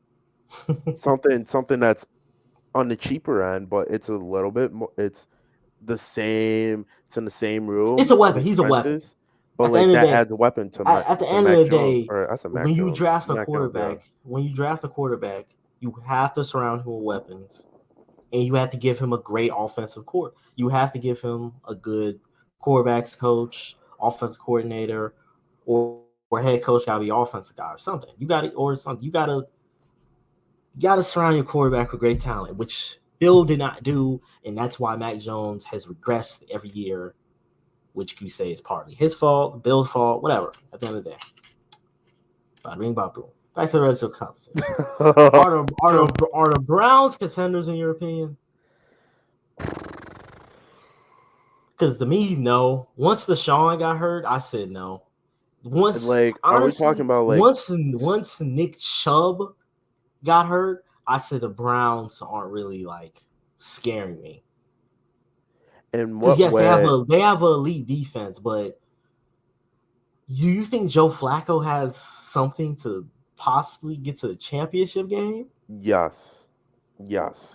Something that's on the cheaper end, but it's a little bit more. It's in the same room
It's a
in
weapon. He's a weapon.
expenses, but
At the
like
end of the
that
day,
adds a weapon to
at the end of
Mac
the
Jones,
day,
or that's a Mac
when you
Jones.
draft a
Mac Jones, yeah.
quarterback, you have to surround him with weapons, and you have to give him a great offensive court. You have to give him a good quarterbacks coach, offensive coordinator, or head coach gotta be offensive guy or something. You gotta surround your quarterback with great talent, which Bill did not do, and that's why Mac Jones has regressed every year, which you say is partly his fault, Bill's fault, whatever. At the end of the day, bada bing, bada boom. Back to the rest of the conversation. Are the Browns contenders in your opinion? Because to me, no. Once Deshaun got hurt, I said no.
Like, are we talking about like
Once Nick Chubb got hurt, I said the Browns aren't really like scaring me.
in
Because
what
yes,
way?
they have an elite defense, but do you think Joe Flacco has something to possibly get to the championship game?
Yes.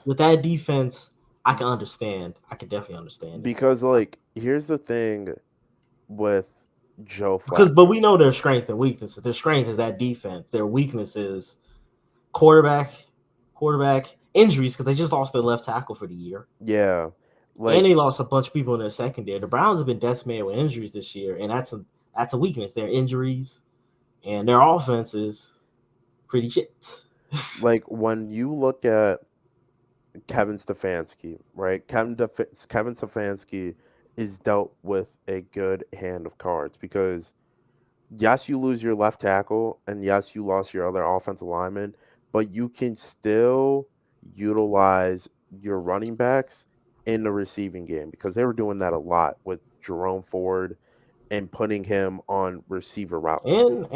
With that defense, I can understand. I can definitely understand it.
Because like here's the thing with Joe
But
Flacco.
we know their strength and weaknesses. Their strength is that defense. Their weakness is quarterback injuries because they just lost their left tackle for the year.
Yeah.
And
Like
they lost a bunch of people in their secondary. The Browns have been decimated with injuries this year, and that's a weakness. Their injuries and their offense is pretty shit.
like when you look at Kevin Stefanski, right? Kevin Stefanski is dealt with a good hand of cards because yes, you lose your left tackle, and yes, you lost your other offensive lineman, but you can still utilize your running backs in the receiving game because they were doing that a lot with Jerome Ford and putting him on receiver routes.
and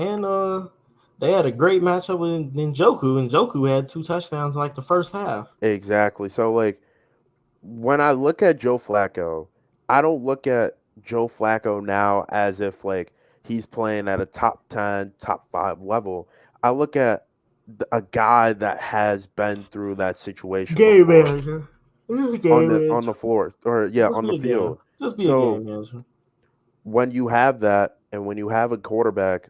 they had a great matchup with Njoku, and Njoku had 2 touchdowns in like the first half.
Exactly. So like when I look at Joe Flacco, I don't look at Joe Flacco now as if like he's playing at a top 10, top 5 level. I look at a guy that has been through that situation
Game
before
manager. Game
on
manager.
the floor or yeah,
Just
on the
be a game.
field.
Just be a
So
game manager.
when you have that and when you have a quarterback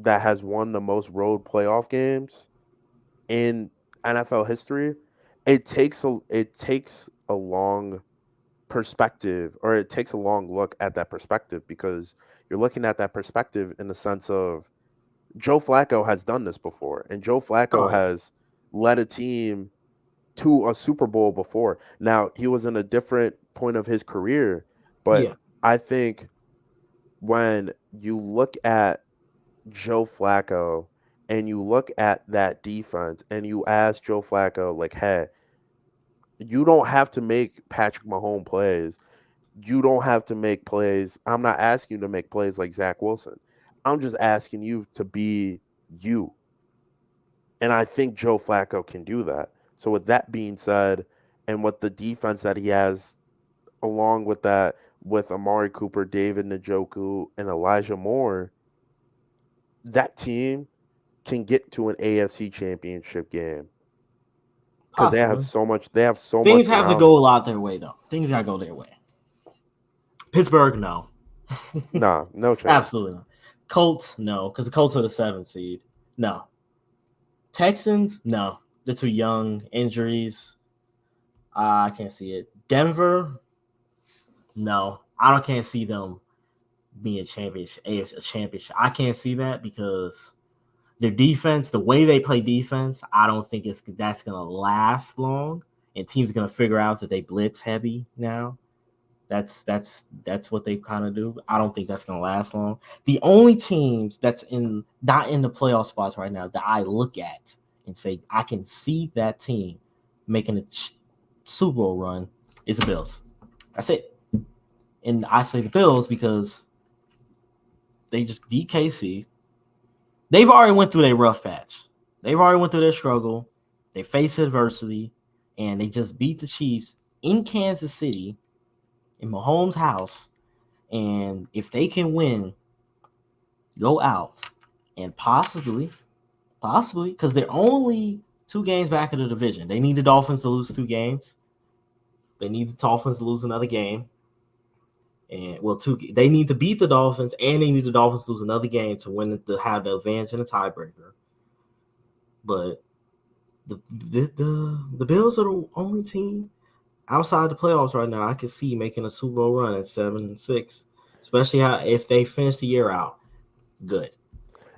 that has won the most road playoff games in NFL history, it takes a long perspective, or it takes a long look at that perspective, because you're looking at that perspective in the sense of Joe Flacco has done this before, and Joe
Oh
Flacco
yeah.
has led a team to a Super Bowl before. Now, he was in a different point of his career, but
Yeah.
I think when you look at Joe Flacco and you look at that defense and you ask Joe Flacco, like, hey, you don't have to make Patrick Mahomes plays. You don't have to make plays. I'm not asking you to make plays like Zach Wilson. I'm just asking you to be you. And I think Joe Flacco can do that. So, with that being said, and with the defense that he has, along with that, with Amari Cooper, David Njoku, and Elijah Moore, that team can get to an AFC championship game because they have
Possibly.
so much. They have so
Things
much
have to
around
go a
them.
lot their way though. Things gotta go their way. Pittsburgh, no.
Nah, no chance.
Absolutely not. Colts, no, because the Colts are the 7th seed. No. Texans, no. They're too young. Injuries. I can't see it. Denver, no. Can't see them being a championship. A championship. I can't see that because their defense, the way they play defense, I don't think that's gonna last long. And teams are gonna figure out that they blitz heavy now. That's what they kind of do. I don't think that's gonna last long. The only teams that's in not in the playoff spots right now that I look at and say I can see that team making a Super Bowl run is the Bills. That's it. And I say the Bills because they just beat KC. They've already went through their rough patch. They've already went through their struggle. They faced adversity, and they just beat the Chiefs in Kansas City in Mahomes' house. And if they can win, go out and possibly, because they're only 2 games back of the division. They need the Dolphins to lose 2 games. They need the Dolphins to lose another game. And well, they need to beat the Dolphins, and they need the Dolphins to lose another game to win to have the advantage in the tiebreaker. But the Bills are the only team outside the playoffs right now I can see making a Super Bowl run at 7-6, especially if they finish the year out good.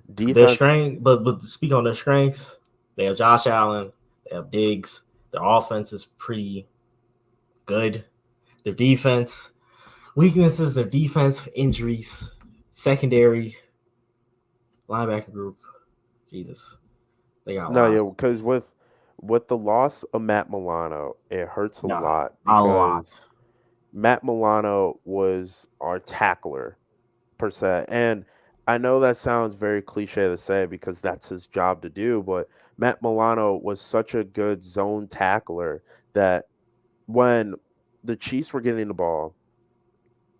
Their
Defense,
strength, but to speak on their strengths, they have Josh Allen, they have Diggs. Their offense is pretty good. Their defense weaknesses, their defense injuries, secondary linebacker group. Jesus, they got a
no,
lot.
yeah, because with the loss of Matt Milano, it hurts a
No,
lot
a lot.
because Matt Milano was our tackler per se. And I know that sounds very cliche to say because that's his job to do, but Matt Milano was such a good zone tackler that when the Chiefs were getting the ball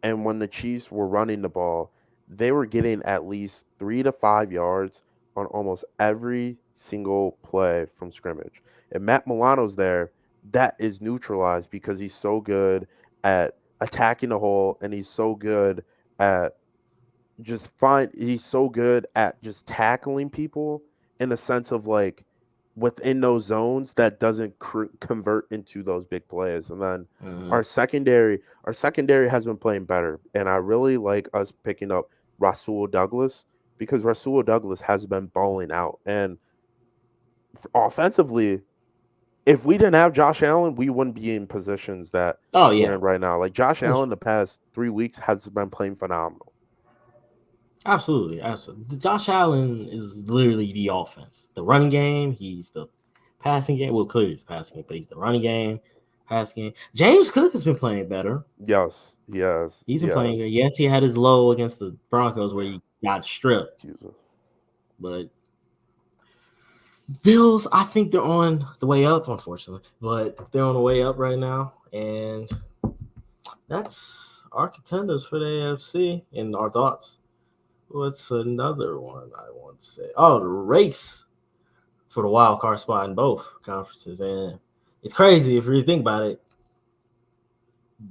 and when the Chiefs were running the ball, they were getting at least 3 to 5 yards on almost every single play from scrimmage. And Matt Milano's there, that is neutralized because he's so good at attacking the hole and he's so good at he's so good at just tackling people in a sense of like within those zones that doesn't convert into those big plays. And then
Mm-hmm.
our secondary has been playing better, and I really like us picking up Rasul Douglas because Rasul Douglas has been balling out. And offensively, if we didn't have Josh Allen, we wouldn't be in positions that
Oh
we're
yeah,
in right now. Like Josh Allen the past 3 weeks has been playing phenomenal.
absolutely, absolutely. Josh Allen is literally the offense. The running game, he's the passing game. Well, clearly it's passing game, but he's the running game, passing game. James Cook has been playing better.
Yes, yes,
He's been playing
yes.
good. Yes, he had his low against the Broncos where he got stripped,
Jesus.
but Bills, I think they're on the way up, unfortunately. But they're on the way up right now, and that's our contenders for the AFC and our thoughts. What's another one I want to say? Oh, the race for the wild card spot in both conferences. And it's crazy if you really think about it.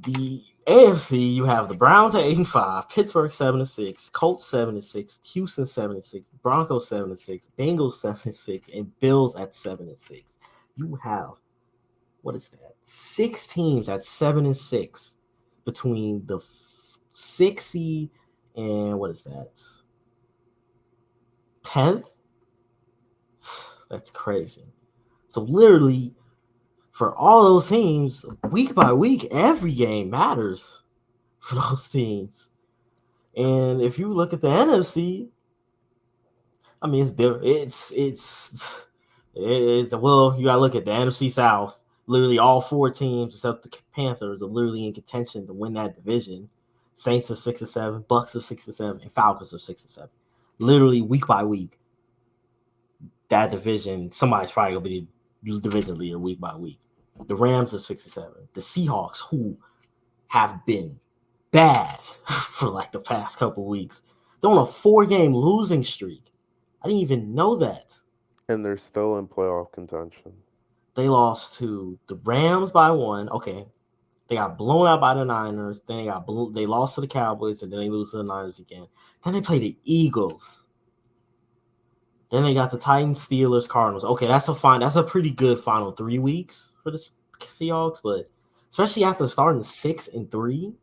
The AFC, you have the Browns at 8-5, Pittsburgh 7-6, Colts 7-6, Houston 7-6, Broncos 7-6, Bengals 7-6, and Bills at 7-6. You have, what is that? 6 teams at 7-6 between the 6th seed and what is that? 10th? That's crazy. So literally, for all those teams, week by week, every game matters for those teams. And if you look at the NFC, I mean, it's well, you gotta look at the NFC South. Literally, all 4 teams except the Panthers are literally in contention to win that division. Saints are 6-7, Bucks are 6-7, and Falcons are 6-7. Literally, week by week, that division, somebody's probably gonna be the division leader week by week. The Rams are 6-7. The Seahawks, who have been bad for like the past couple weeks, they're on a 4-game losing streak. I didn't even know that.
And they're still in playoff contention.
They lost to the Rams by 1. Okay, they got blown out by the Niners. Then they lost to the Cowboys, and then they lose to the Niners again. Then they play the Eagles. Then they got the Titans, Steelers, Cardinals. Okay, that's a pretty good final 3 weeks for the Seahawks, but especially after starting 6-3,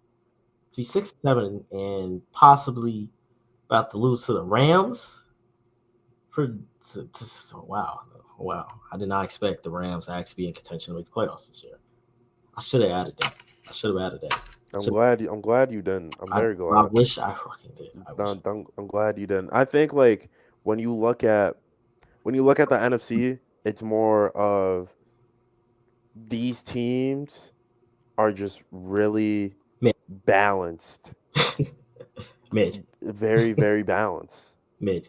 to 6-7, and possibly about to lose to the Rams. Wow! I did not expect the Rams to actually be in contention to make the playoffs this year. I should have added that.
I'm glad you didn't. I'm very glad.
I wish I fucking did.
I'm glad you didn't. I think like when you look at the NFC, it's more of these teams are just really balanced.
Mid.
Very, very balanced.
Mid.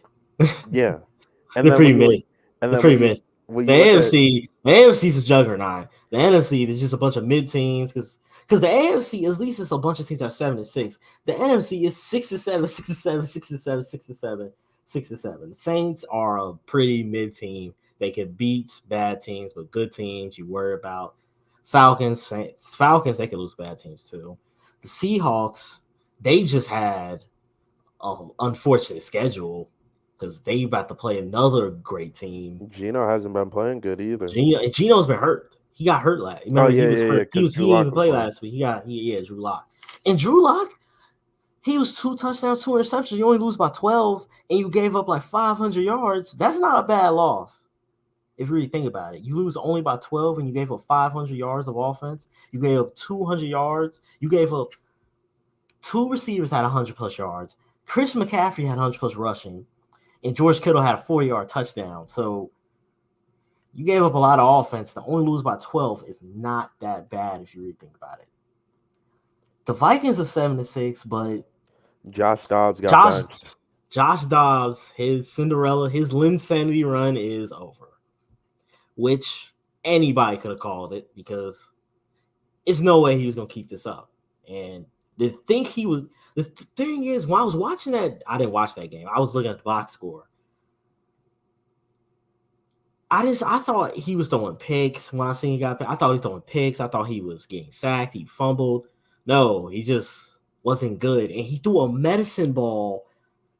Yeah. And
they're pretty mid. They're pretty mid. The AFC is a juggernaut. The NFC is just a bunch of mid teams because the AFC at least it's a bunch of teams that are 7-6. The NFC is 6-7, 6-7, 6-7. The Saints are a pretty mid team. They can beat bad teams, but good teams you worry about. Falcons, they can lose bad teams too. The Seahawks, they just had an unfortunate schedule because they about to play another great team.
Geno hasn't been playing good either.
Geno's been hurt. He got hurt last. Remember, he was hurt. He didn't even play last week. Drew Lock. And Drew Lock, he was 2 touchdowns, 2 interceptions. You only lose by 12, and you gave up like 500 yards. That's not a bad loss. If you really think about it, you lose only by 12 and you gave up 500 yards of offense. You gave up 200 yards. You gave up 2 receivers had 100+ yards. Chris McCaffrey had 100+ rushing, and George Kittle had a 40-yard touchdown. So you gave up a lot of offense. To only lose by 12 is not that bad if you really think about it. The Vikings are 7-6, but
Josh Dobbs got benched.
Josh Dobbs, his Linsanity run is over, which anybody could have called it because it's no way he was going to keep this up. And the thing is, when I was watching that, I didn't watch that game. I was looking at the box score. I thought he was throwing picks when I seen he got picked. I thought he was throwing picks. I thought he was getting sacked. He fumbled. No, he just wasn't good. And he threw a medicine ball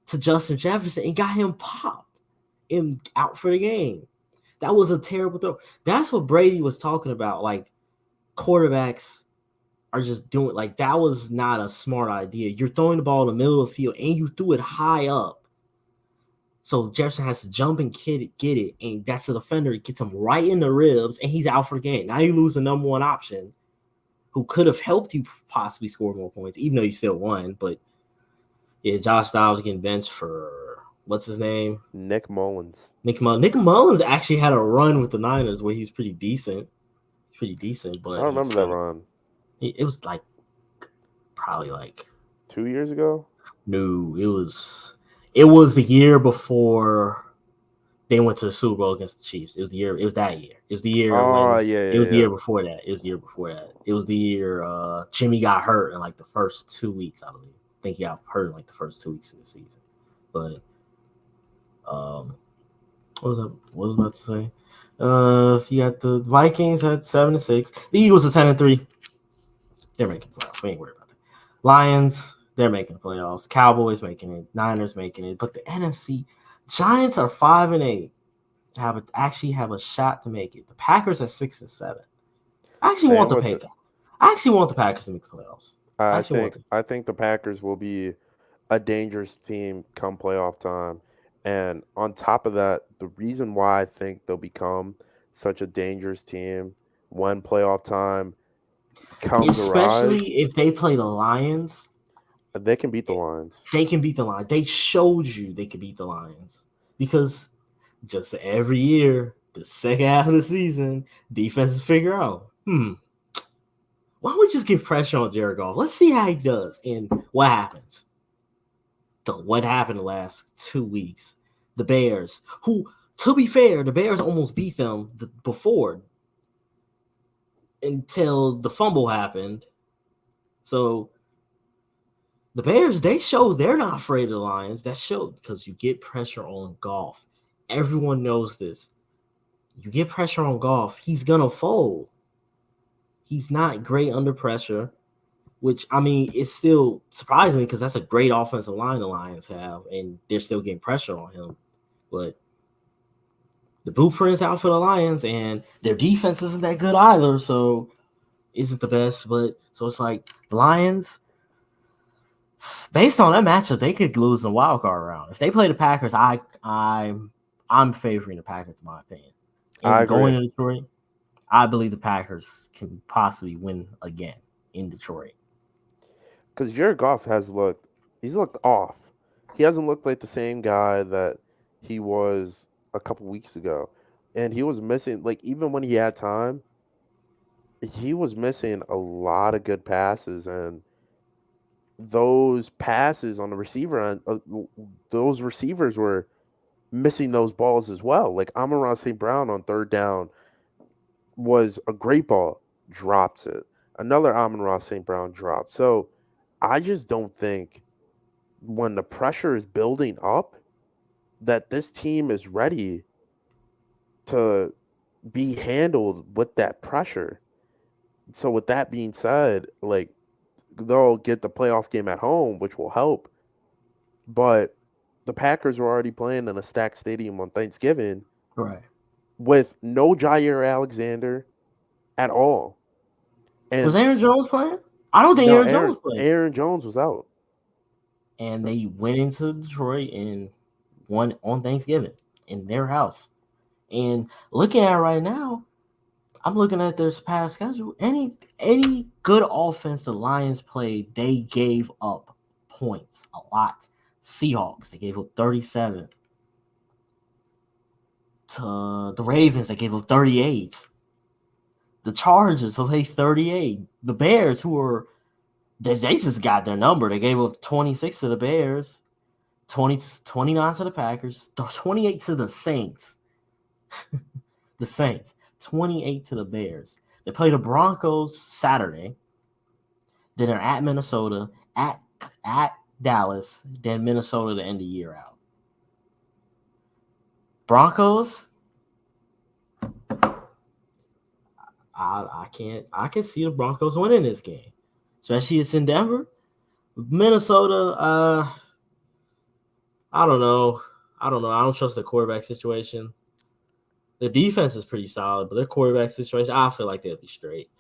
to Justin Jefferson and got him popped and out for the game. That was a terrible throw. That's what Brady was talking about. Like, quarterbacks are just doing, like, that was not a smart idea. You're throwing the ball in the middle of the field and you threw it high up. So Jefferson has to jump and get it, and that's the defender. It gets him right in the ribs, and he's out for the game. Now you lose the number 1 option who could have helped you possibly score more points, even though you still won. But, yeah, Josh Dobbs getting benched for, what's his name?
Nick Mullins.
Nick Mullins actually had a run with the Niners where he was pretty decent. But
I don't remember that run.
It was probably
2 years ago?
No, it was the year before they went to the Super Bowl against the Chiefs. It was the year. It was that year. It was the year
Oh,
when.
yeah,
It was the
yeah,
year before that. It was the year before that. It was the year Jimmy got hurt in like the first 2 weeks, I believe. I think he got hurt in like the first 2 weeks of the season. But what was I about to say? So you got the Vikings at 7-6. The Eagles at 10-3. They're making playoffs. We ain't worried about that. Lions, they're making the playoffs. Cowboys making it. Niners making it. But the NFC Giants are 5-8. Actually have a shot to make it. The Packers at 6-7. I actually want
Same
the
with
Packers. I actually want the Packers to make the playoffs. I
I
actually want
think
them.
I think the Packers will be a dangerous team come playoff time. And on top of that, the reason why I think they'll become such a dangerous team when playoff time comes arise,
Especially if they play the Lions,
they can beat the Lions.
they can beat the Lions. They showed you they could beat the Lions because just every year, the second half of the season, defenses figure out, why don't we just get pressure on Jared Goff? Let's see how he does. And what happens? What happened the last 2 weeks? The Bears, who, to be fair, the Bears almost beat them before until the fumble happened. So the Bears, they show they're not afraid of the Lions. That showed because you get pressure on Goff. Everyone knows this. You get pressure on Goff, he's gonna fold. He's not great under pressure, which I mean, it's still surprising because that's a great offensive line the Lions have, and they're still getting pressure on him. But the blueprint's out for the Lions, and their defense isn't that good either, so isn't the best. But so it's like the Lions, based on that matchup, they could lose in the wild card round. If they play the Packers, I'm favoring the Packers in my opinion.
I
And
agree.
going to Detroit, I believe the Packers can possibly win again in Detroit.
Because Jared Goff he's looked off. He hasn't looked like the same guy that he was a couple weeks ago. And he was missing, like, even when he had time, he was missing a lot of good passes. And those passes on the receiver end, those receivers were missing those balls as well. Like, Amon-Ra St. Brown on third down was a great ball, drops it. Another Amon-Ra St. Brown drop. So I just don't think when the pressure is building up that this team is ready to be handled with that pressure. So with that being said, like they'll get the playoff game at home, which will help. But the Packers were already playing in a stacked stadium on Thanksgiving
Right.
with no Jair Alexander at all.
Was
And
Aaron Jones playing? I don't think
no,
Aaron Jones played.
Aaron Jones was out.
And they went into Detroit and won on Thanksgiving in their house. And looking at it right now, I'm looking at their past schedule. Any good offense the Lions played, they gave up points a lot. Seahawks, they gave up 37. To the Ravens, they gave up 38. The Chargers, they 38. The Bears, who were they just got their number. They gave up 26 to the Bears, 29 to the Packers, 28 to the Saints. The Saints, 28 to the Bears. They play the Broncos Saturday. Then they're at Minnesota, at Dallas, then Minnesota to end the year out. Broncos, I can see the Broncos winning this game. Especially it's in Denver. Minnesota, I don't know. I don't trust the quarterback situation. The defense is pretty solid, but their quarterback situation, I feel like they'll be straight.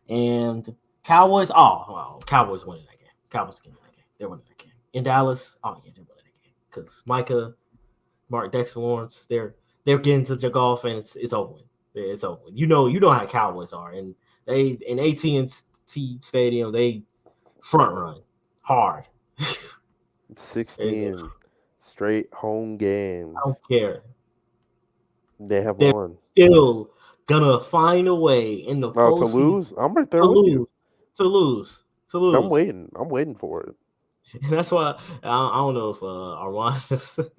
And Cowboys, Cowboys winning that game. Cowboys winning that game. They're winning that game. In Dallas, they're winning that game. Because Micah, Mark, Dexter Lawrence, they're getting to the golf and it's over with. It's over with. You know how Cowboys are. And they in AT&T Stadium, they front run hard.
16 straight home games.
I don't care.
They have
They're
won.
still gonna find a way in the
Oh, to
postseason
lose? I'm right there
to
with you.
lose.
I'm waiting for it.
And that's why I don't know if Armand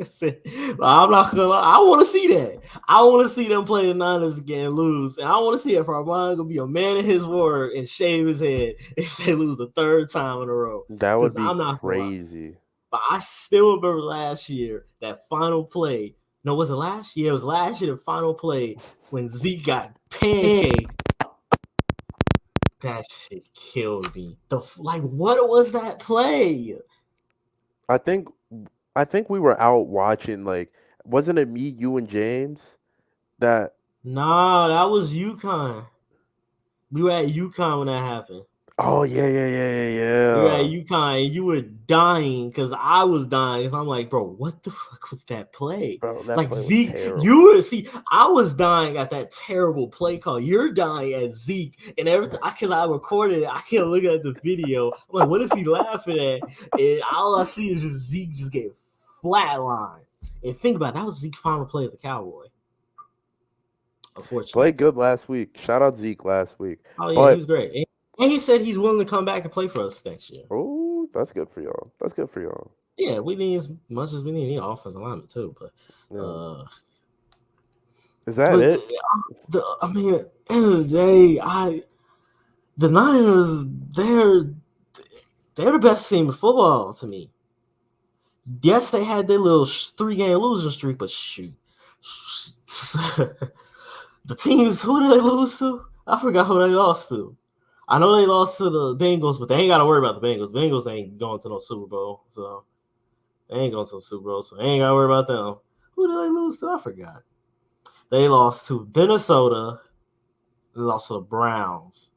said, but I'm not gonna lie. I want to see that. I want to see them play the Niners again and lose. And I want to see if Armand gonna be a man of his word and shave his head if they lose a third time in a row.
That would
Because
be
I'm not gonna lie.
crazy.
But I still remember last year that final play. No, was it last year? It was last year the final play when Zeke got pancaked. That shit killed me. What was that play?
I think I think we were out watching, like, wasn't it me, you, and James that?
Nah, that was UConn. We were at UConn when that happened.
Oh yeah, yeah, yeah,
We were at
yeah,
UConn and you were dying because I was dying. Because I'm like, bro, what the fuck was that play?
bro. That
Like
play was
Zeke,
terrible.
you were see, I was dying at that terrible play call. You're dying at Zeke, and every time I recorded it, I can't look at the video. I'm like, what is he laughing at? And all I see is just Zeke just get flatlined. And think about it, that was Zeke's final play as a Cowboy. Unfortunately.
Played good last week. Shout out Zeke last week.
Oh yeah, he
But
was great. And he said he's willing to come back and play for us next year.
oh, that's good for y'all. That's good for y'all.
Yeah, we need as much as we need offensive alignment too. But
Yeah. Is that
but
it?
I mean, at the end of the day, the Niners, they're the best team in football to me. Yes, they had their little 3-game losing streak, but shoot. The teams, who did they lose to? I forgot who they lost to. I know they lost to the Bengals, but they ain't got to worry about the Bengals. Bengals ain't going to no Super Bowl, so they ain't going to the Super Bowl, so they ain't got to worry about them. Who did they lose to? I forgot. They lost to Minnesota. They lost to the Browns.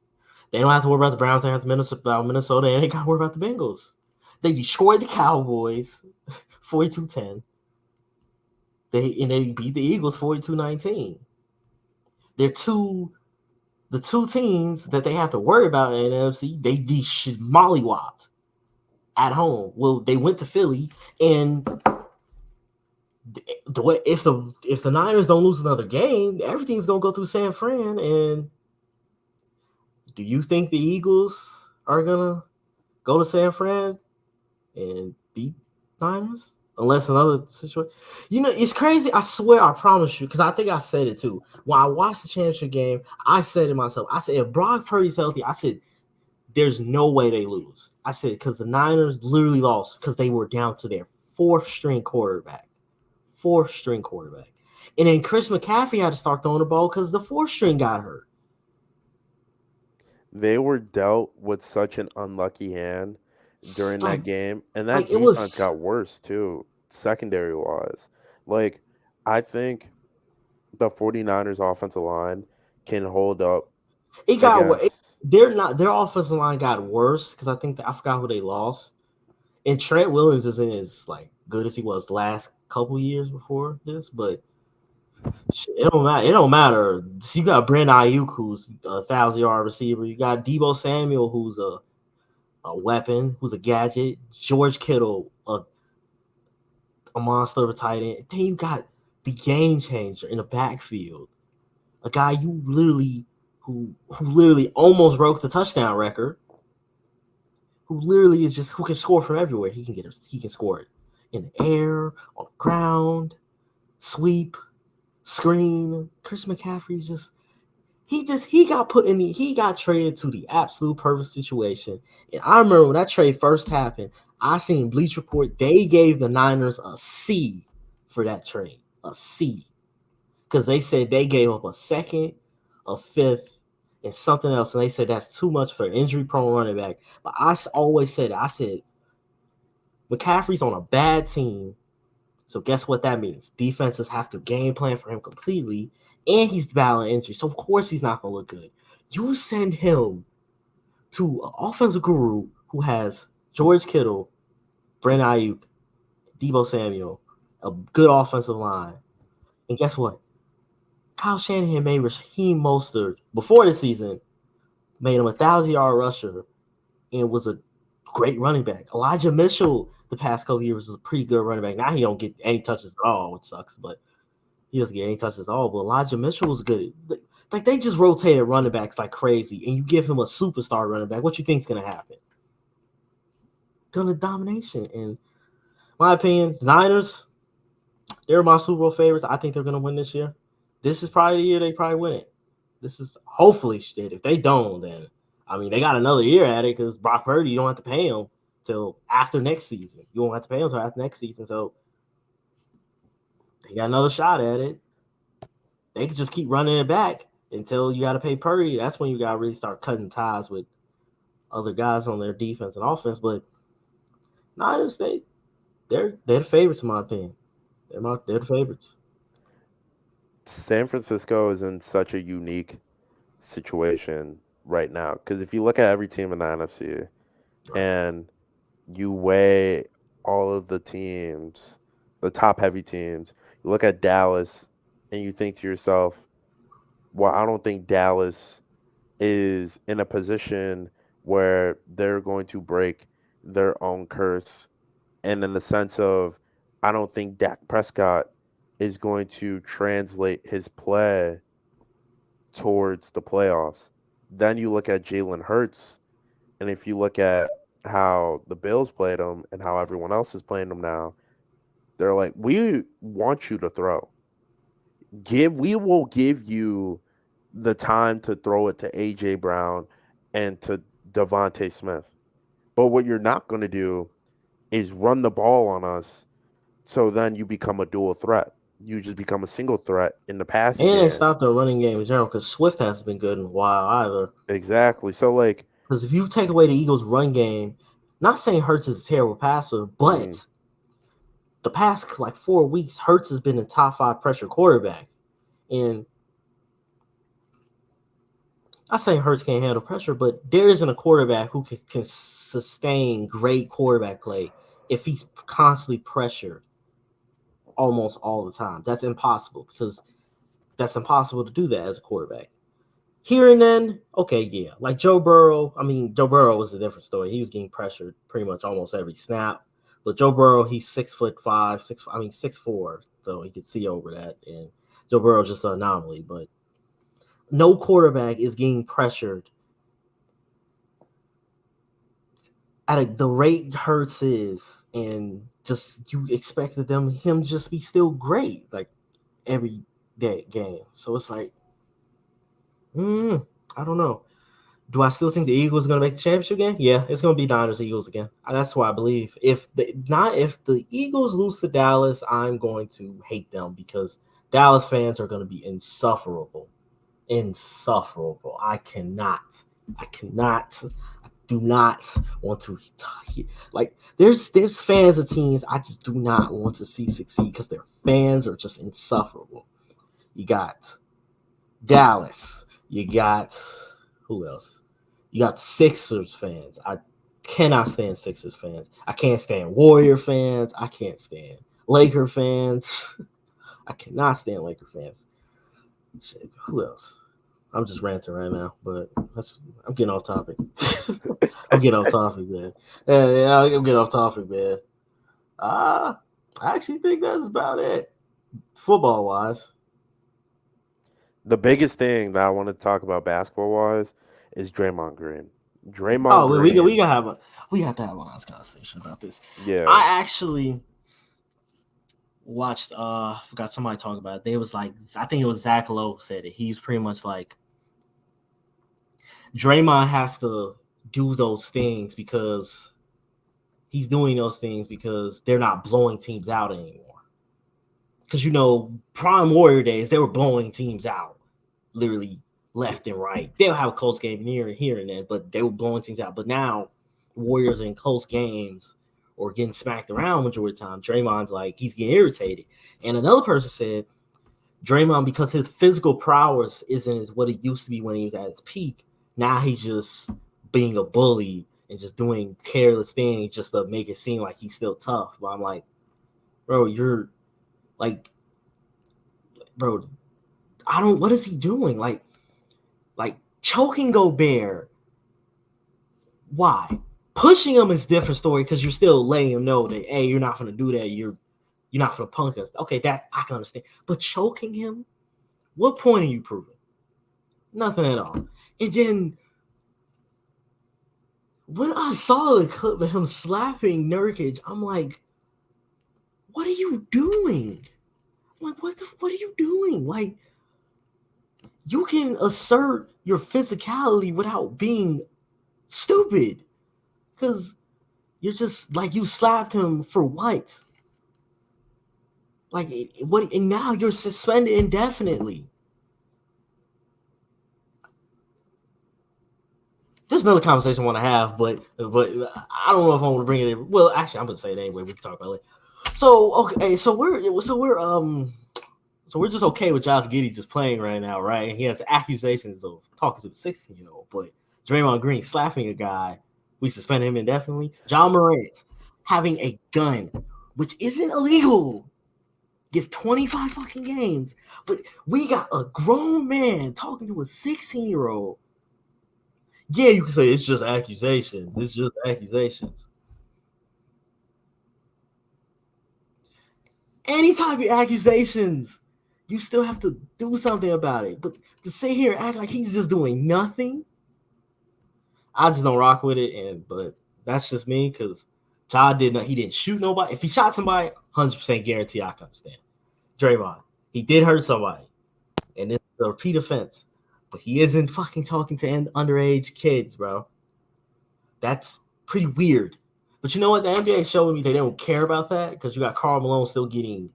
They don't have to worry about the Browns. They have to about Minnesota, and they got to worry about the Bengals. They destroyed the Cowboys 42-10. They beat the Eagles 42-19. They're the two teams that they have to worry about in the NFC, they mollywopped at home. Well, they went to Philly, and if the Niners don't lose another game, everything's gonna go through San Fran. And do you think the Eagles are gonna go to San Fran and beat Niners? Unless another situation, it's crazy. I swear, I promise you, because I think I said it too. When I watched the championship game, I said to myself, I said, if Brock Purdy's healthy, I said, there's no way they lose. I said, because the Niners literally lost because they were down to their fourth string quarterback. And then Chris McCaffrey had to start throwing the ball because the fourth string got hurt.
They were dealt with such an unlucky hand during that game, and that defense got worse too, secondary wise. Like, I think the 49ers offensive line can hold up.
It got their offensive line got worse because I forgot who they lost. And Trent Williams isn't as good as he was last couple years before this, but it don't matter. It don't matter. So you got Brandon Ayuk, who's a 1,000-yard receiver. You got Deebo Samuel, who's a weapon, who's a gadget. George Kittle, a monster of a tight end. Then you got the game changer in the backfield, a guy who literally almost broke the touchdown record. Who literally is who can score from everywhere. He can score it in the air, on the ground, sweep, screen. Chris McCaffrey's he got traded to the absolute perfect situation. And I remember when that trade first happened, I seen Bleach Report, they gave the Niners a C for that trade. A C. Because they said they gave up a second, a fifth, and something else, and they said that's too much for an injury-prone running back. But I always said, McCaffrey's on a bad team, so guess what that means? Defenses have to game plan for him completely, and he's battling injury, so of course he's not going to look good. You send him to an offensive guru who has George Kittle, Brandon Ayuk, Deebo Samuel, a good offensive line, and guess what? Kyle Shanahan made Raheem Mostert before the season, made him a 1,000-yard rusher, and was a great running back. Elijah Mitchell, the past couple years, was a pretty good running back. Now he don't get any touches at all, which sucks, but he doesn't get any touches at all. But Elijah Mitchell was good. Like, they just rotated running backs like crazy, and you give him a superstar running back. What you think's gonna happen? gonna domination. In my opinion, the Niners, they're my Super Bowl favorites. I think they're gonna win this year. This is probably the year they probably win it. This is hopefully shit. If they don't, then I mean they got another year at it because Brock Purdy, you don't have to pay him till after next season. You won't have to pay him till after next season. So they got another shot at it. They could just keep running it back until you got to pay Purdy. That's when you got to really start cutting ties with other guys on their defense and offense. But Niners, they're the favorites in my opinion. They're the favorites.
San Francisco is in such a unique situation right now because if you look at every team in the NFC and you weigh all of the teams, the top heavy teams, you look at Dallas and you think to yourself, well, I don't think Dallas is in a position where they're going to break their own curse. And in the sense of, I don't think Dak Prescott is going to translate his play towards the playoffs. Then you look at Jalen Hurts, and if you look at how the Bills played him and how everyone else is playing him now, they're like, we want you to throw. We will give you the time to throw it to AJ Brown and to Devontae Smith. But what you're not going to do is run the ball on us so then you become a dual threat. You just become a single threat in the passing
And they
game.
stopped the running game in general because Swift hasn't been good in a while either.
Exactly. So, like,
because if you take away the Eagles' run game, not saying Hurts is a terrible passer, but the past like 4 weeks, Hurts has been a top 5 pressure quarterback. And I'm saying Hurts can't handle pressure, but there isn't a quarterback who can sustain great quarterback play if he's constantly pressured almost all the time. That's impossible because that's impossible to do that as a quarterback. Here and then, okay, yeah. Like Joe Burrow, Joe Burrow was a different story. He was getting pressured pretty much almost every snap. But Joe Burrow, he's 6'5", 6'4", so he could see over that. And Joe Burrow's just an anomaly. But no quarterback is getting pressured at the rate Hurts is, and just you expected him just be still great like every day game. So it's like, I don't know. Do I still think the Eagles are going to make the championship game? Yeah, it's going to be Niners Eagles again. That's what I believe. If the Eagles lose to Dallas, I'm going to hate them because Dallas fans are going to be insufferable. Insufferable. I do not want to like there's fans of teams I just do not want to see succeed because their fans are just insufferable. You got Dallas. You got who else? You got Sixers fans. I cannot stand Sixers fans. I can't stand Warrior fans. I can't stand Laker fans. I cannot stand Laker fans. Shit, who else? I'm just ranting right now, but I'm getting off topic. I'm getting off topic, man. Yeah, I'm getting off topic, man. I actually think that's about it, football-wise.
The biggest thing that I want to talk about basketball-wise is Draymond Green.
We have to have a honest conversation about this.
Yeah.
I actually watched forgot somebody talking about it. They was like, I think it was Zach Lowe said it. He's pretty much like Draymond has to do those things because he's doing those things because they're not blowing teams out anymore. Because prime Warrior days, they were blowing teams out literally left and right. They'll have a close game here and there, but they were blowing teams out. But now Warriors are in close games or getting smacked around majority of the time. Draymond's like, he's getting irritated. And another person said, Draymond, because his physical prowess isn't as what it used to be when he was at his peak, now he's just being a bully and just doing careless things just to make it seem like he's still tough. But I'm like, bro, you're like, bro, what is he doing? Like choking Gobert. Why? Pushing him is a different story because you're still letting him know that, hey, you're not going to do that. You're not going to punk us. Okay, that I can understand. But choking him, what point are you proving? Nothing at all. And then when I saw the clip of him slapping Nurkic, I'm like, what are you doing? I'm like, what are you doing? Like, you can assert your physicality without being stupid. Because you're just like, you slapped him for what? Like, what? And now you're suspended indefinitely. There's another conversation I want to have, but I don't know if I want to bring it in. Well, actually, I'm gonna say it anyway. We can talk about it. So okay, so we're just okay with Josh Giddey just playing right now, right? And he has accusations of talking to a 16-year-old, but Draymond Green slapping a guy, we suspend him indefinitely. John Morant having a gun, which isn't illegal, gets 25 fucking games, but we got a grown man talking to a 16-year-old. Yeah, you can say it's just accusations. It's just accusations. Any type of accusations, you still have to do something about it. But to sit here and act like he's just doing nothing, I just don't rock with it. But that's just me, because Ja he didn't shoot nobody. If he shot somebody, 100% guarantee I can understand. Draymond, he did hurt somebody, and it's a repeat offense. But he isn't fucking talking to underage kids, bro. That's pretty weird. But you know what? The NBA showed me they don't care about that, because you got Karl Malone still getting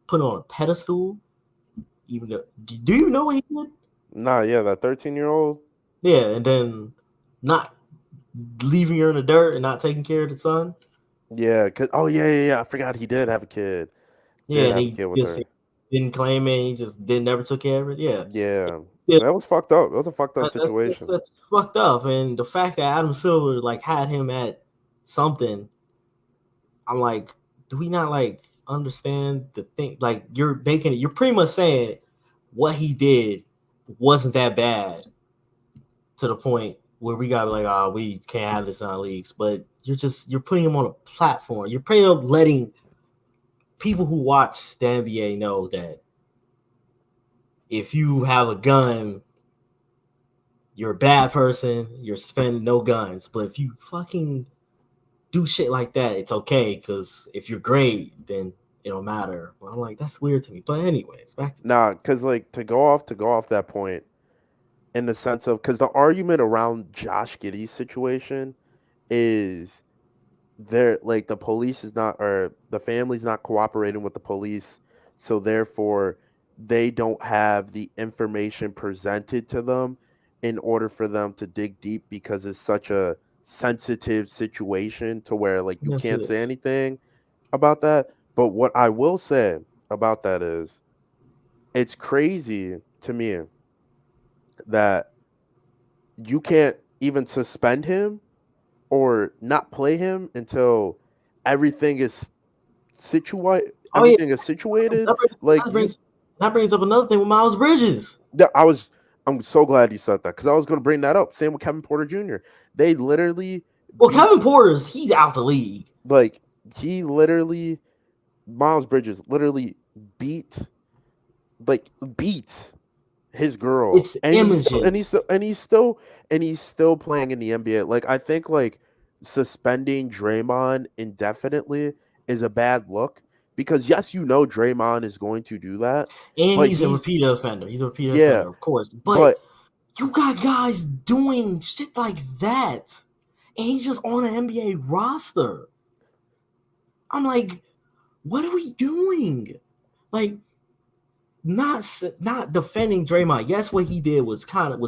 put on a pedestal. Even though, do you know what he did?
Nah, yeah, that 13-year-old.
Yeah, and then not leaving her in the dirt and not taking care of the son.
Yeah, cause yeah. I forgot he did have a kid.
Yeah,
Did
and
have a
he
kid with
just
her.
didn't claim it. He just never took care of it. Yeah,
Yeah,
yeah.
that was fucked up. That was a fucked up situation.
That's fucked up. And the fact that Adam Silver like had him at something, I'm like, do we not like understand the thing? Like, you're pretty much saying what he did wasn't that bad, to the point where we gotta be like, oh, we can't have this on leagues. But you're putting him on a platform. You're pretty much letting people who watch the NBA know that if you have a gun, you're a bad person. You're spending no guns. But if you fucking do shit like that, it's okay, because if you're great, then it don't matter. But I'm like, that's weird to me. But anyways, back to
Nah, cause like to go off that point, in the sense of, because the argument around Josh Giddey's situation is they're like, the police is not, or the family's not cooperating with the police, so therefore they don't have the information presented to them in order for them to dig deep, because it's such a sensitive situation to where like you
yes, it
can't say
is.
anything about that. But what I will say about that is, it's crazy to me that you can't even suspend him or not play him until everything is
Oh yeah,
situated.
that brings,
Like
that
you,
brings that brings up another thing with Miles Bridges.
yeah, I'm so glad you said that, because I was going to bring that up. Same with Kevin Porter Jr. They literally
Well,
beat,
Kevin Porter's he's out the league.
like he literally, Miles Bridges literally beat, like beat his girl,
It's
and
images.
he's still playing in the NBA. Like, I think like suspending Draymond indefinitely is a bad look, because yes, Draymond is going to do that,
And
but
he's a
he's,
repeat offender. He's a repeat
yeah,
offender, of course. But
but
you got guys doing shit like that, and he's just on an NBA roster. I'm like, what are we doing? Like, not defending Draymond. Yes, what he did was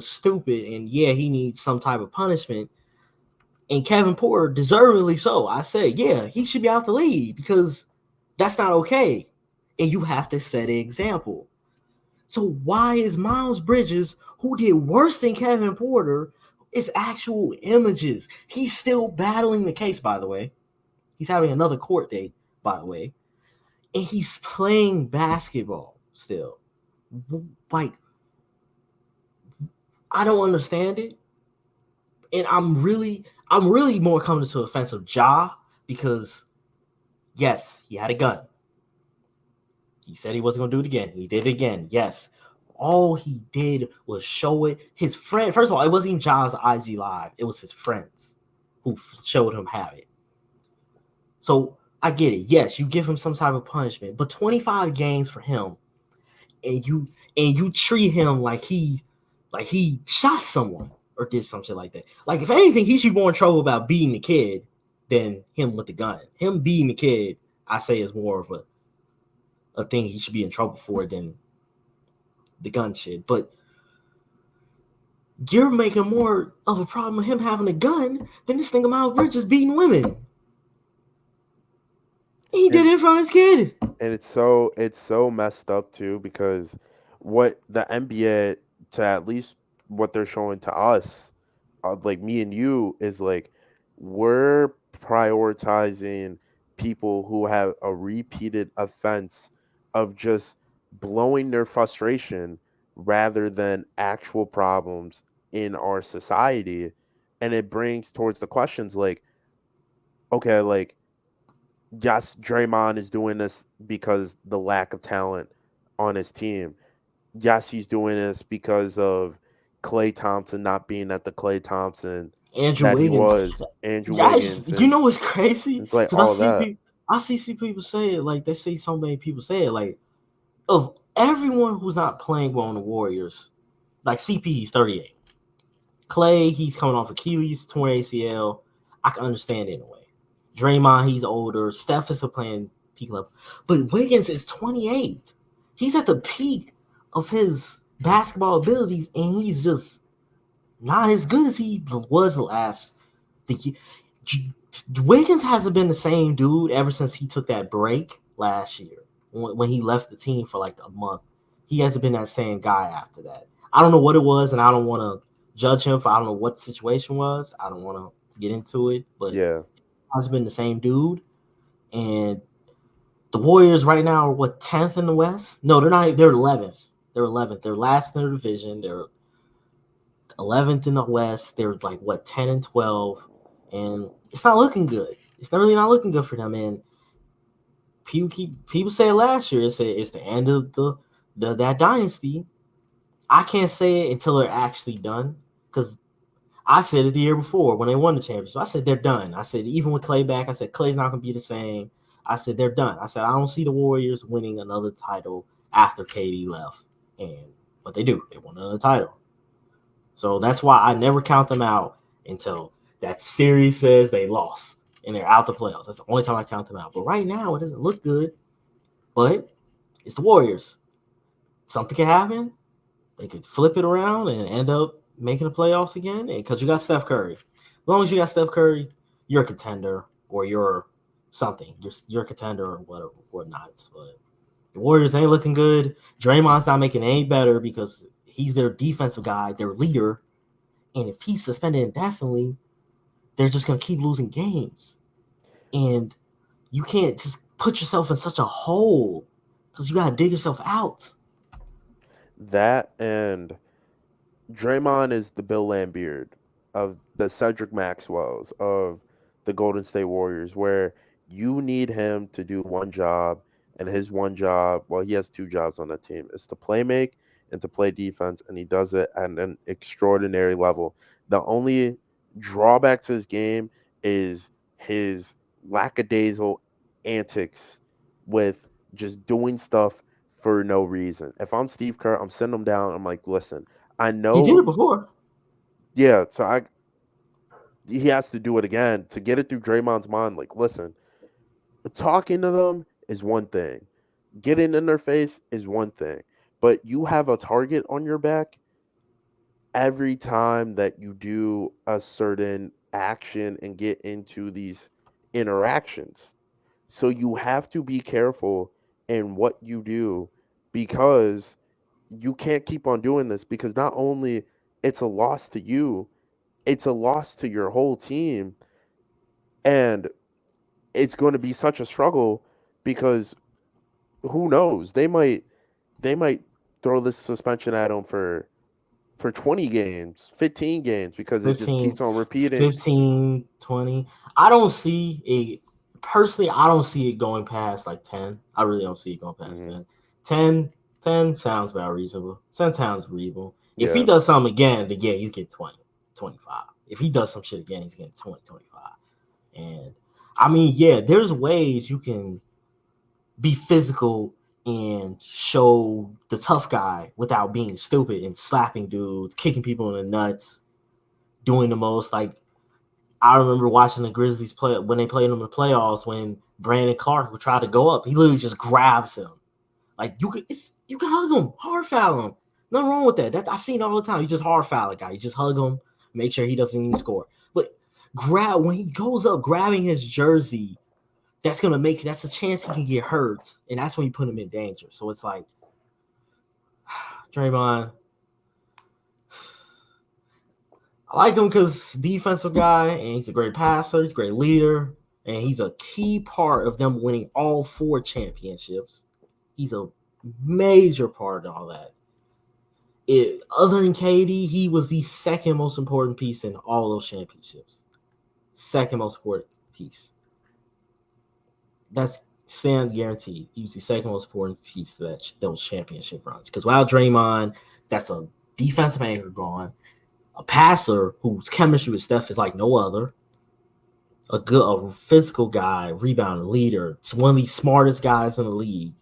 stupid, and yeah, he needs some type of punishment. And Kevin Porter, deservedly so. I say, yeah, he should be out the league, because that's not okay. And you have to set an example. So why is Miles Bridges, who did worse than Kevin Porter, it's actual images? He's still battling the case, by the way. He's having another court date, by the way. And he's playing basketball still. Like, I don't understand it. And I'm really more coming to offense of Ja, because yes, he had a gun. He said he wasn't gonna do it again. He did it again. Yes. All he did was show it. His friend, first of all, it wasn't even Ja's IG live. It was his friends who showed him habit. So I get it. Yes, you give him some type of punishment, but 25 games for him, and you treat him like he shot someone or did some shit like that. Like if anything, he should be more in trouble about beating the kid than him with the gun. Him beating the kid, I say, is more of a thing he should be in trouble for than the gun shit. But you're making more of a problem with him having a gun than this thing about Bridges beating women. He did it from his kid.
And it's so messed up too, because what the NBA, to at least what they're showing to us, like me and you, is like we're prioritizing people who have a repeated offense of just blowing their frustration rather than actual problems in our society. And it brings towards the questions like, okay, like, yes, Draymond is doing this because the lack of talent on his team. Yes, he's doing this because of Klay Thompson not being at the Klay Thompson
Andrew
that he
Wiggins.
was, Andrew
Yes,
Wiggins,
you know
and
what's crazy?
it's like
Because
all of that.
I see people say it, like they see so many people say it, like of everyone who's not playing well on the Warriors, like CP, he's 38. Clay, he's coming off Achilles, torn ACL. I can understand it in a way. Draymond, he's older. Steph is playing peak level. But Wiggins is 28. He's at the peak of his basketball abilities, and he's just not as good as he was the last. Wiggins hasn't been the same dude ever since he took that break last year when he left the team for like a month. He hasn't been that same guy after that. I don't know what it was, and I don't want to judge him for I don't know what the situation was. I don't want to get into it, but
Yeah,
has been the same dude. And the Warriors right now are what 10th in the West? No, they're not. They're 11th. They're 11th. They're last in their division. They're 11th in the West. They're like what 10 and 12, and it's not looking good. It's not really not looking good for them. And people say last year it's the end of that dynasty. I can't say it until they're actually done because I said it the year before when they won the championship. I said they're done. I said even with Clay back, I said Clay's not gonna be the same. I said they're done. I said I don't see the Warriors winning another title after KD left, and but they do. They won another title. So that's why I never count them out until that series says they lost and they're out the playoffs. That's the only time I count them out. But right now it doesn't look good. But it's the Warriors. Something can happen. They could flip it around and end up making the playoffs again. And because you got Steph Curry. As long as you got Steph Curry, you're a contender or you're something. You're a contender or whatever, whatnot. But the Warriors ain't looking good. Draymond's not making it any better because he's their defensive guy, their leader. And if he's suspended indefinitely, they're just going to keep losing games. And you can't just put yourself in such a hole because you got to dig yourself out.
that and Draymond is the Bill Laimbeer of the Cedric Maxwells of the Golden State Warriors, where you need him to do one job, and his one job, well, he has two jobs on the team, is to play make and to play defense, and he does it at an extraordinary level. The only drawback to his game is his lackadaisical antics with just doing stuff for no reason. If I'm Steve Kerr, I'm sitting him down. I'm like, listen, I
He did
know,
it before.
yeah. So he has to do it again to get it through Draymond's mind. Like, listen, talking to them is one thing, getting in their face is one thing, but you have a target on your back every time that you do a certain action and get into these interactions. So you have to be careful in what you do because you can't keep on doing this because not only it's a loss to you, it's a loss to your whole team, and it's going to be such a struggle because who knows, they might throw this suspension at him for 20 games, 15 games because it just
15,
keeps on repeating.
15, 20. I don't see it personally. I don't see it going past like 10. I really don't see it going past
Mhm.
10. 10 sounds about reasonable. 10 sounds reasonable. If he
Yeah.
does something again, then yeah, he's getting 20. 25. If he does some shit again, he's getting 20, 25. And I mean, yeah, there's ways you can be physical and show the tough guy without being stupid and slapping dudes, kicking people in the nuts, doing the most. Like, I remember watching the Grizzlies play when they played them in the playoffs when Brandon Clark would try to go up. He literally just grabs him. Like, you can hug him, hard foul him. Nothing wrong with that. I've seen it all the time. You just hard foul a guy. You just hug him, make sure he doesn't even score. But when he goes up grabbing his jersey, that's a chance he can get hurt, and that's when you put him in danger. So it's like, Draymond, I like him because defensive guy, and he's a great passer, he's a great leader, and he's a key part of them winning all 4 championships. He's a major part of all that. Other than KD, he was the second most important piece in all those championships. Second most important piece. That's stand guaranteed. He was the second most important piece to those championship runs. Because without Draymond, that's a defensive anchor gone, a passer whose chemistry with Steph is like no other, a physical guy, rebounder, leader. It's one of the smartest guys in the league.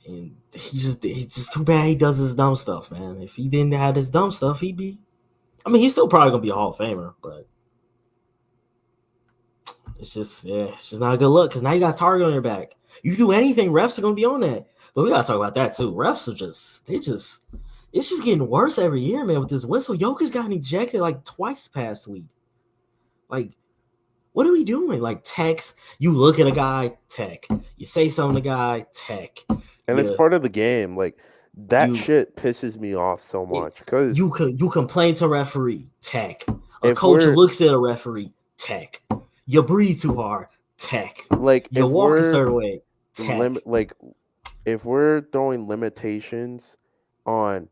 And he's just too bad he does this dumb stuff, man. If he didn't have this dumb stuff, he's still probably gonna be a Hall of Famer, but it's just not a good look because now you got a target on your back. You do anything, refs are gonna be on that. But we gotta talk about that too. Refs are it's just getting worse every year, man. With this whistle, Jokic got ejected like twice past week. Like, what are we doing? Like, text. You look at a guy, tech. You say something to a guy, tech.
And it's part of the game. Like, that shit pisses me off so much because
you complain to a referee, tech. A coach looks at a referee, tech. You breathe too hard, tech.
Like,
you walk a certain way, tech.
If we're throwing limitations on,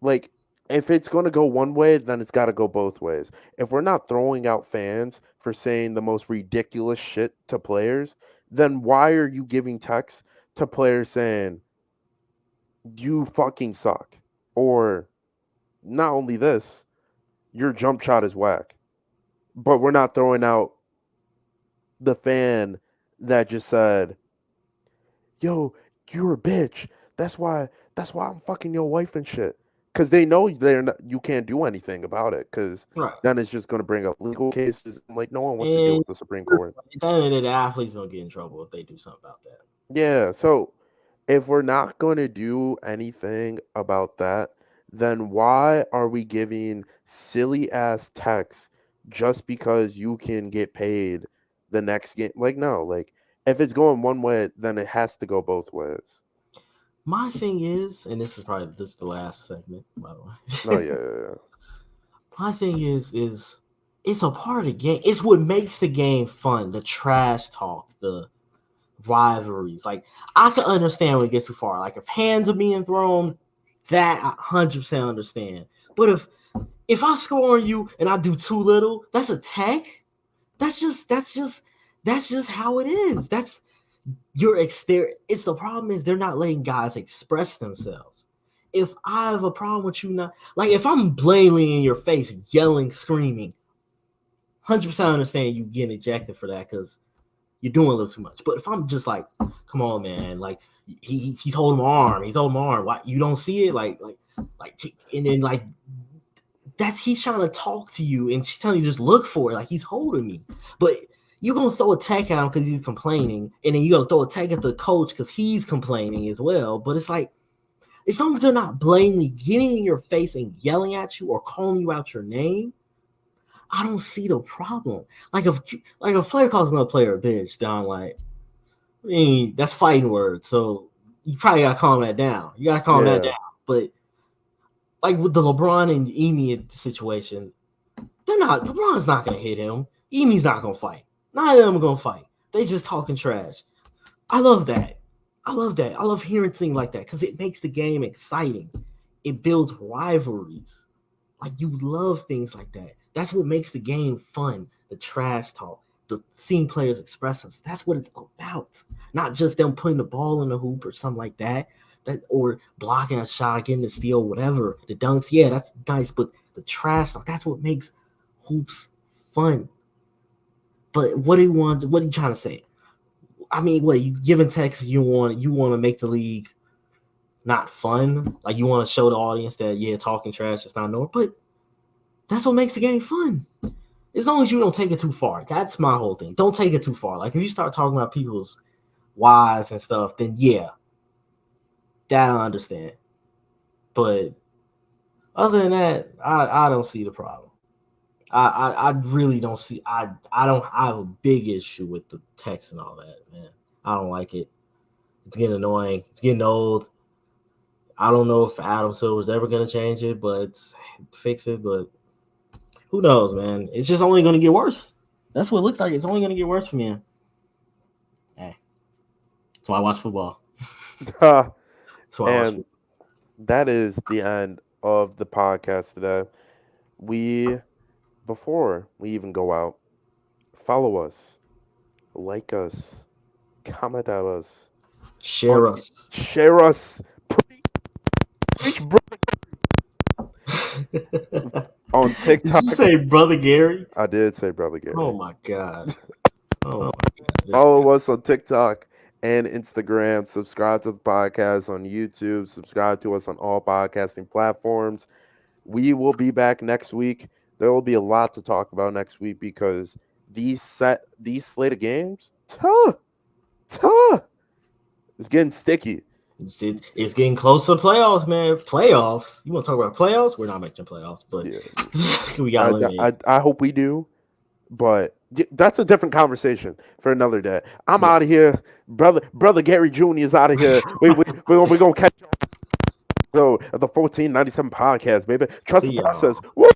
like, if it's going to go one way, then it's got to go both ways. If we're not throwing out fans for saying the most ridiculous shit to players, then why are you giving texts to players saying, you fucking suck? Or not only this, your jump shot is whack. But we're not throwing out the fan that just said, yo, you're a bitch. That's why I'm fucking your wife and shit. Because they know you can't do anything about it. Because then it's just going to bring up legal cases. Like, no one wants to deal with the Supreme Court.
At the end of the day, the athletes don't get in trouble if they do something about that.
Yeah, so if we're not going to do anything about that, then why are we giving silly-ass texts just because you can get paid the next game? Like, no. Like, if it's going one way, then it has to go both ways.
My thing is, and this is the last segment, by the way.
Oh, yeah.
My thing is it's a part of the game. It's what makes the game fun. The trash talk, the rivalries. Like, I can understand when it gets too far. Like, if hands are being thrown, that I 100% understand. But if I score on you and I do too little, that's a tech. That's just how it is. That's it's the problem is they're not letting guys express themselves. If I have a problem with you not, like, if I'm blatantly in your face yelling, screaming, 100% understand you getting ejected for that because you're doing a little too much. But if I'm just like, come on, man, like, he's holding my arm. Why you don't see it? Like, and then like he's trying to talk to you and she's telling you just look for it. Like, he's holding me, but you're gonna throw a tech at him because he's complaining, and then you're gonna throw a tech at the coach because he's complaining as well. But it's like, as long as they're not blatantly getting in your face and yelling at you or calling you out your name, I don't see the problem. Like, if a player calls another player a bitch, down, like, I mean, that's fighting words. So you probably gotta calm that down. But like with the LeBron and Emi situation, LeBron's not gonna hit him. Emi's not gonna fight. Neither of them are gonna fight. They just talking trash. I love that. I love hearing things like that because it makes the game exciting. It builds rivalries. Like, you love things like that. That's what makes the game fun. The trash talk, the seeing players express themselves. That's what it's about. Not just them putting the ball in the hoop or something like that. or blocking a shot, getting the steal, whatever. The dunks, yeah, that's nice, but the trash stuff, that's what makes hoops fun. But what do you want? What are you trying to say? I mean, what you giving Texas? You want to make the league not fun? Like you want to show the audience that talking trash is not normal, but that's what makes the game fun. As long as you don't take it too far. That's my whole thing. Don't take it too far. Like if you start talking about people's wives and stuff, then that I understand. But other than that, I don't see the problem. I really don't see. I have a big issue with the text and all that, man. I don't like it. It's getting annoying. It's getting old. I don't know if Adam Silver's ever gonna change it, but fix it. But who knows, man? It's just only gonna get worse. That's what it looks like. It's only gonna get worse for me. Hey, that's why I watch football. That's why I watch football.
That is the end of the podcast today. Before we even go out, follow us, like us, comment at us,
share us.
Preach, brother. On TikTok.
Did you say Brother Gary?
I did say Brother Gary.
Oh my god.
Follow us on TikTok and Instagram. Subscribe to the podcast on YouTube. Subscribe to us on all podcasting platforms. We will be back next week. There will be a lot to talk about next week because these slate of games, it's getting sticky.
It's getting close to playoffs, man. Playoffs? You want to talk about playoffs? We're not making playoffs, but we got.
I hope we do, but that's a different conversation for another day. I'm out of here, brother. Gary Jr. is out of here. We're gonna catch you. So the 1497 podcast, baby. Trust the process. Woo!